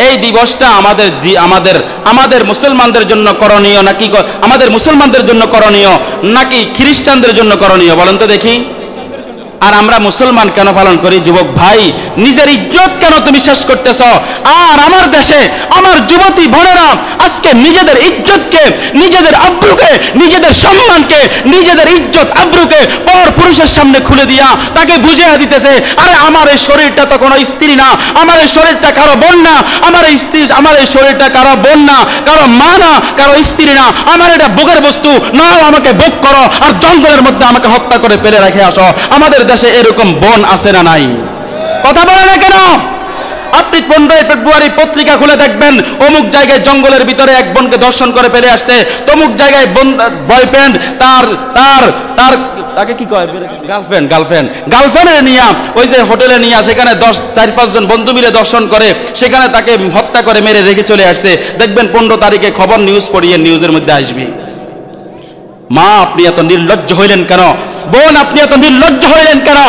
এই দিবসটা আমাদের মুসলমানদের জন্য করণীয় নাকি, আমাদের মুসলমানদের জন্য করণীয় নাকি খ্রিস্টানদের জন্য করণীয়, বলেন তো দেখি। আর আমরা মুসলমান কেন পালন করি? যুবক ভাই, নিজের ইজ্জত কেন তুমি শেষ করতেছ? আর আমার দেশে আমার যুবতী বোনেরা আজকে নিজেদের ইজ্জতকে, নিজেদের আব্রুকে, নিজেদের সম্মানকে, নিজেদের ইজ্জত আব্রুকে পর পুরুষের সামনে খুলে দিয়া তাকে বুঝিয়ে দিতেছে, আরে আমার এই শরীরটা তো কোনো স্ত্রী না, আমার এই শরীরটা কারো বোন না, আমার এই শরীরটা কারো বোন না, কারো মা না, কারো স্ত্রী না, আমার এটা ভোগের বস্তু, নাও আমাকে ভোগ করো আর জঙ্গলের মধ্যে আমাকে হত্যা করে ফেলে রেখে আসো। আমাদের দেশে এরকম বোন আছে না নাই? কথা বলে না কেন? আপনি 15 ফেব্রুয়ারি পত্রিকা খুলে দেখবেন, অমুক জায়গায় জঙ্গলের ভিতরে এক বোনকে দর্শন করে ফেলে আসছে, তমুক জায়গায় বয়ফ্রেন্ড তাকে কি কয়, গার্লফ্রেন্ডে নিয়ে ওই যে হোটেলে নিয়ে সেখানে 4-5 জন বন্ধু মিলে দর্শন করে, সেখানে তাকে হত্যা করে মেরে রেখে চলে আসছে। দেখবেন 15 তারিখে খবর নিউজ পড়িয়ে নিউজের মধ্যে আসবে। মা, আপনি এত নির্লজ্জ হইলেন কেন? বোন, আপনি এত নির্লজ্জ হইলেন কেন?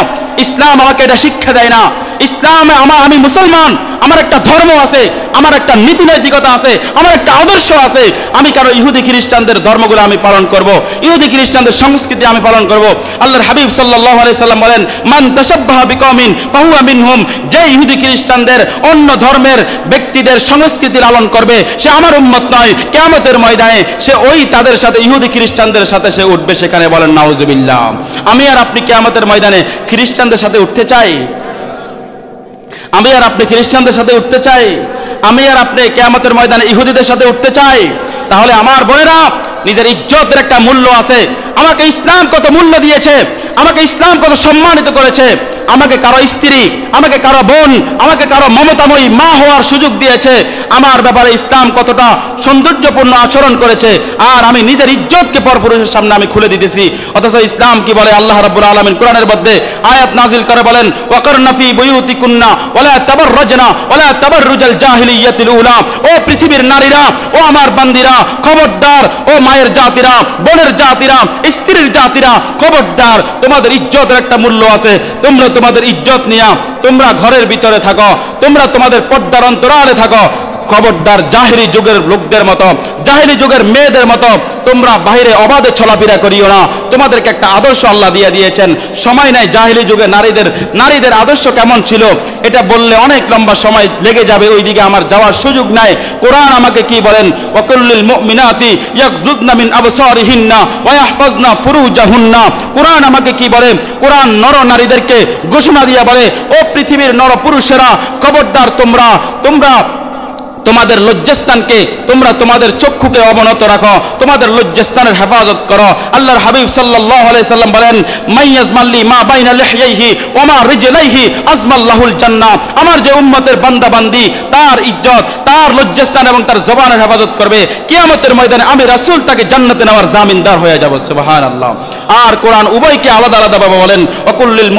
ইসলাম আমাকে এটা শিক্ষা দেয় না। ইসলামে আমি মুসলমান, আমার একটা ধর্ম আছে, আমার একটা নীতি নৈতিকতা আছে, আমার একটা আদর্শ আছে। আমি কারো ইহুদি খ্রিস্টানদের ধর্মগুলো আমি পালন করব, ইহুদি খ্রিস্টানদের সংস্কৃতি আমি পালন করব। আল্লাহর হাবিব সাল্লাল্লাহু আলাইহি সাল্লাম বলেন, মান তাশাব্বাহা বিকওমিন ফাহুয়া মিনহুম, যে ইহুদি খ্রিস্টানদের অন্য ধর্মের ব্যক্তিদের সংস্কৃতি লালন করবে সে আমার উম্মত নয়। কিয়ামতের ময়দানে সে ওই তাদের সাথে, ইহুদি খ্রিস্টানদের সাথে সে উঠবে সেখানে, বলেন নাউজুবিল্লাহ। আমি আর আপনি কিয়ামতের ময়দানে খ্রিস্টানদের সাথে উঠতে চাই? আমি আর আপনি খ্রিস্টানদের সাথে উঠতে চাই? আমি আর আপনি কিয়ামতের ময়দানে ইহুদিদের সাথে উঠতে চাই? তাহলে আমার বোনেরা, নিজের ইজ্জতের একটা মূল্য আছে। আমাকে ইসলাম কত মূল্য দিয়েছে, আমাকে ইসলাম কত সম্মানিত করেছে। আমাকে কারো স্ত্রী, আমাকে কারো বোন, আমাকে কারো মমতাময়ী মা হওয়ার সুযোগ দিয়েছে। আমার ব্যাপারে ইসলাম কতটা সৌন্দর্যপূর্ণ আচরণ করেছে, আর আমি নিজের ইজ্জতকে পরপুরুষের সামনে আমি খুলে দিতেছি। অথচ ইসলাম কি বলে? আল্লাহ রাব্বুল আলামিন কোরআনের মধ্যে আয়াত নাজিল করে বলেন, ওয়াকারনা ফি বুয়ুতিকুন্না ওয়ালা তাবাররাজনা ওয়ালা তাবাররুজাল জাহিলিয়াতিল উলা। ও পৃথিবীর নারীরা, ও আমার বান্দিরা, খবরদার! ও মায়ের জাতিরা, বোনের জাতিরা, স্ত্রীর জাতিরা, খবরদার! তোমাদের ইজ্জতের একটা মূল্য আছে। তোমরা তোমাদের ইজ্জত নিয়া তোমরা ঘরের ভিতরে থাকো, তোমরা তোমাদের পর্দার অন্তরালে থাকো। খবরদার, জাহেলি যুগের লোকদের মতো, জাহেলি যুগের মেয়েদের মতো তোমরা বাইরে অবাধে চলাফেরা করিও না। তোমাদেরকে একটা আদর্শ আল্লাহ দিয়ে দিয়েছেন। সময় নাই জাহেলি যুগে নারীদের আদর্শ কেমন ছিল এটা বললে অনেক লম্বা সময় লেগে যাবে, ওইদিকে আমার যাওয়ার সুযোগ নাই। কোরআন আমাকে কি বলেন? ওয়াকুল্লিল মুমিনাতি ইয়াগযুদনা মিন আবসারিহিন্না ওয়া ইয়াহফাজনা ফুরুজাহুন্না। কোরআন আমাকে কি বলে? কোরআন নর নারীদেরকে ঘোষণা দিয়ে বলে, ও পৃথিবীর নর পুরুষেরা, খবরদার তোমরা তোমাদের লজ্জাস্থানকে, তোমরা তোমাদের চক্ষুকে অবনত রাখো, তোমাদের লজ্জাস্থানের হেফাজত করো। আল্লাহর হাবিব সাল্লাল্লাহু আলাইহি সাল্লাম বলেন, মাইয়াজমাল্লি মা বাইনা লিহইহি ওয়া মা রিজলাইহি আজমাল্লাহুল জান্নাহ। আমার যে উম্মতের বান্দা বান্দি, তার ইজ্জত, তার লজ্জাস্থান এবং তার জবানের হেফাজত করবে, কিয়ামতের ময়দানে আমি রাসূল তাকে জান্নাতে নেওয়ার জামিনদার হয়ে যাব। সুবহানাল্লাহ। আর কোরআন উভয়কে আলাদা আলাদা ভাবে বলেন, ওয়াকুল্লিল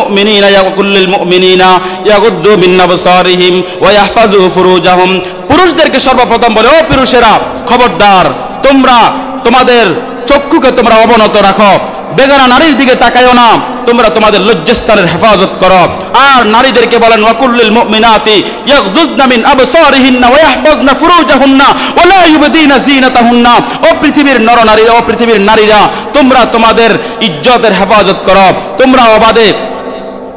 মুমিনিনা ইয়াগুদ্দু মিন আবসারিহিম ওয়া ইয়াহফাজু ফুরুজাহুম। পুরুষদেরকে সর্বপ্রথম বলে, ও পুরুষেরা, খবরদার তোমরা তোমাদের চক্ষুকে তোমরা অবনত রাখো, বেগানা নারীর দিকে তাকায়ও না, তোমরা তোমাদের লজ্জাস্থানের হেফাজত করো। আর নারীদেরকে বলেন, ওয়াকুল্লিল মুমিনাতি ইয়াগযুদনা মিন আবসারিহিন্না ওয়া ইয়াহফাজনা ফুরুজাহুন্না ওয়া লা ইউবদিনা যিনাতাহুন্না। ও পৃথিবীর নরনারীরা, ও পৃথিবীর নারীরা, তোমরা তোমাদের ইজ্জতের হেফাজত করো, তোমরা অবাধে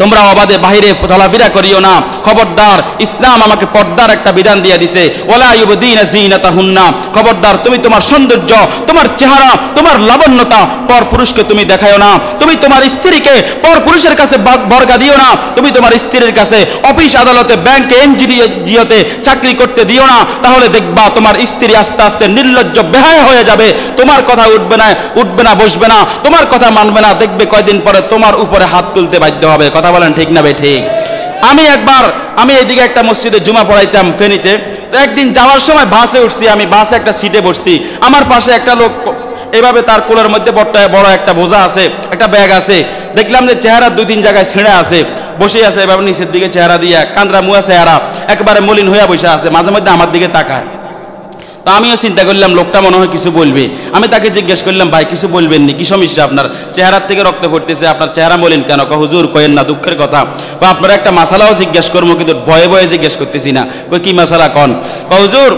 তোমরা অবাধে বাহিরে চলাফেরা করিও না। খবরদার, ইসলাম আমাকে পর্দার একটা বিধান দিয়ে দিছে, ওয়ালা ইউবদিনা জিনাতাহুন্না। খবরদার, তুমি তোমার সৌন্দর্য, তোমার চেহারা, তোমার লাবণ্যতা পর পুরুষকে তুমি দেখায়ো না। তুমি তোমার স্ত্রীকে পর পুরুষের কাছে বর্গা দিও না। তুমি তোমার স্ত্রীর কাছে অফিস আদালতে, ব্যাংকে, এনজিওতে চাকরি করতে দিও না। তাহলে দেখবা তোমার স্ত্রী আস্তে আস্তে নির্লজ্জ বেহায়া হয়ে যাবে। তোমার কথা উঠবে না, বসবে না, তোমার কথা মানবে না। দেখবে কয়দিন পরে তোমার উপরে হাত তুলতে বাধ্য হবে। কথা বলেন ঠিক না বে ঠিক? আমি এইদিকে একটা মসজিদে জুমা পড়াইতাম ফেনীতে। তো একদিন যাওয়ার সময় বাসে উঠছি, আমি বাসে একটা সিটে বসছি। আমার পাশে একটা লোক এভাবে তার কোলের মধ্যে বড় একটা বোঝা আছে, একটা ব্যাগ আছে। দেখলাম যে চেহারা 2-3 জায়গায় ছেঁড়ে আছে, বসে আছে এভাবে নিচের দিকে চেহারা দিয়া, কান্দ্রা মুয়া চেহারা, একেবারে মলিন হইয়া বসে আছে। মাঝে মধ্যে আমার দিকে তাকায়। তো আমিও চিন্তা করলাম লোকটা মনে হয় কিছু বলবে। আমি তাকে জিজ্ঞেস করলাম, ভাই কিছু বলবেননি, কি সমস্যা আপনার? চেহারার থেকে রক্ত পড়তেছে, আপনার চেহারা মলিন কেন? হুজুর কয়েন না, দুঃখের কথা। আপনারা একটা মাসালাও জিজ্ঞেস করবো, কিন্তু ভয়ে ভয়ে জিজ্ঞেস করতেছি না। কি মাসালা কন? হুজুর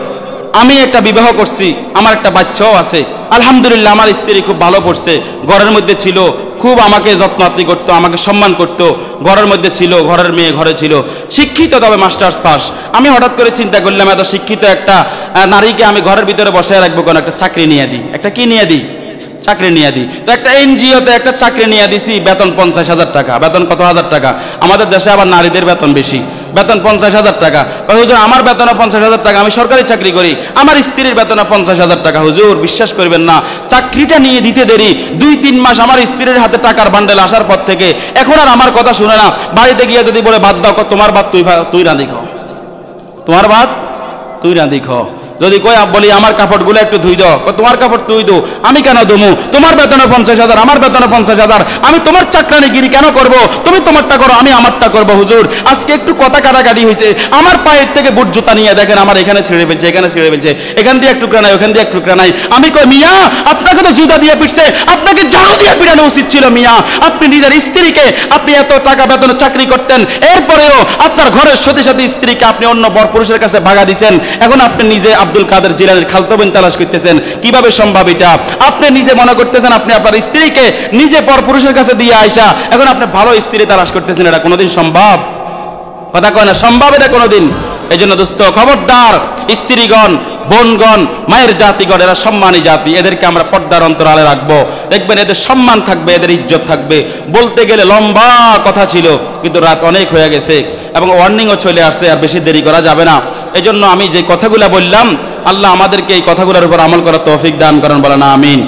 আমি একটা বিবাহ করছি, আমার একটা বাচ্চাও আছে। আলহামদুলিল্লাহ, আমার স্ত্রী খুব ভালো পড়ছে, ঘরের মধ্যে ছিল, খুব আমাকে যত্নাত্তি করতো, আমাকে সম্মান করতো, ঘরের মধ্যে ছিল, ঘরের মেয়ে ঘরে ছিল, শিক্ষিত, তবে মাস্টার্স পাস। আমি হঠাৎ করে চিন্তা করলাম, এত শিক্ষিত একটা নারীকে আমি ঘরের ভিতরে বসায় রাখবো কেন? একটা চাকরি নিয়ে দিই। একটা কি নিয়ে দিই? চাকরি নিয়ে দিই। তো একটা এনজিওতে একটা চাকরি নিয়ে দিছি, বেতন 50,000 টাকা। বেতন কত হাজার টাকা? আমাদের দেশে আবার নারীদের বেতন বেশি, বেতন 50,000 টাকা। হুজুর আমার বেতন 50,000 টাকা, আমি সরকারি চাকরি করি, আমার স্ত্রীর বেতন 50,000 টাকা। হুজুর বিশ্বাস করবেন না, চাকরিটা নিয়ে দিতে দেরি 2-3 মাস আমার স্ত্রীর হাতে টাকার বান্ডেল আসার পর থেকে এখন আর আমার কথা শুনে না। বাড়িতে গিয়ে যদি বলে ভাত দাও, তোমার ভাত তুই রাঁধি খাও, তোমার ভাত তুই রাঁধি খাও। যদি কই বলি আমার কাপড়গুলো একটু ধুই দাও, তোমার কাপড় তুই দো, আমি কেন দমু? তোমার বেতন 50,000, আমার বেতন 50,000, আমি তোমার চাকরানিগিরি কেন করব? তুমি তোমারটা করো, আমি আমারটা করবো। হুজুর আজকে একটু কথা কাটাকাটি হয়েছে, আমার পায়ের থেকে বুট জুতা নিয়ে দেখেন আমার এখানে ছিঁড়ে ফেলছে, এখানে ছিঁড়ে ফেলছে, এখান দিয়ে এক টুকরা নাই, ওখান দিয়ে এক টুকরা নাই। আমি কই মিয়া, আপনাকে তো জুতা দিয়ে পিটছে, আপনাকে ঝাড়ু দিয়ে পিটানো উচিত ছিল মিয়া। আপনি নিজের স্ত্রীকে, আপনি এত টাকা বেতনে চাকরি করতেন, এরপরেও আপনার ঘরের সাথে সাথে স্ত্রীকে আপনি অন্য বর পুরুষের কাছে ভাগা দিচ্ছেন। এখন আপনি নিজে আব্দুল কাদের জিলানীর খালতো বোন তালাশ করতেছেন, কিভাবে সম্ভব এটা? আপনি নিজে মনে করতেছেন আপনি আপনার স্ত্রীকে নিজে পর পুরুষের কাছে দিয়ে আইসা এখন আপনি ভালো স্ত্রী তালাশ করতেছেন। এটা কোনোদিন সম্ভব? কথা কয় না, সম্ভব এটা কোনোদিন? এই জন্য দোস্ত খবরদার, স্ত্রীগণ, বোনগণ, মায়ের জাতিগণ, এরা সম্মানী জাতি, এদেরকে আমরা পর্দার অন্তরালে রাখবো। দেখবেন এদের সম্মান থাকবে, এদের ইজ্জত থাকবে। বলতে গেলে লম্বা কথা ছিল, কিন্তু রাত অনেক হয়ে গেছে এবং ওয়ার্নিংও চলে আসছে, আর বেশি দেরি করা যাবে না। এই জন্য আমি যে কথাগুলো বললাম, আল্লাহ আমাদেরকে এই কথাগুলোর উপর আমল করার তৌফিক দান করেন, বলেন আমিন।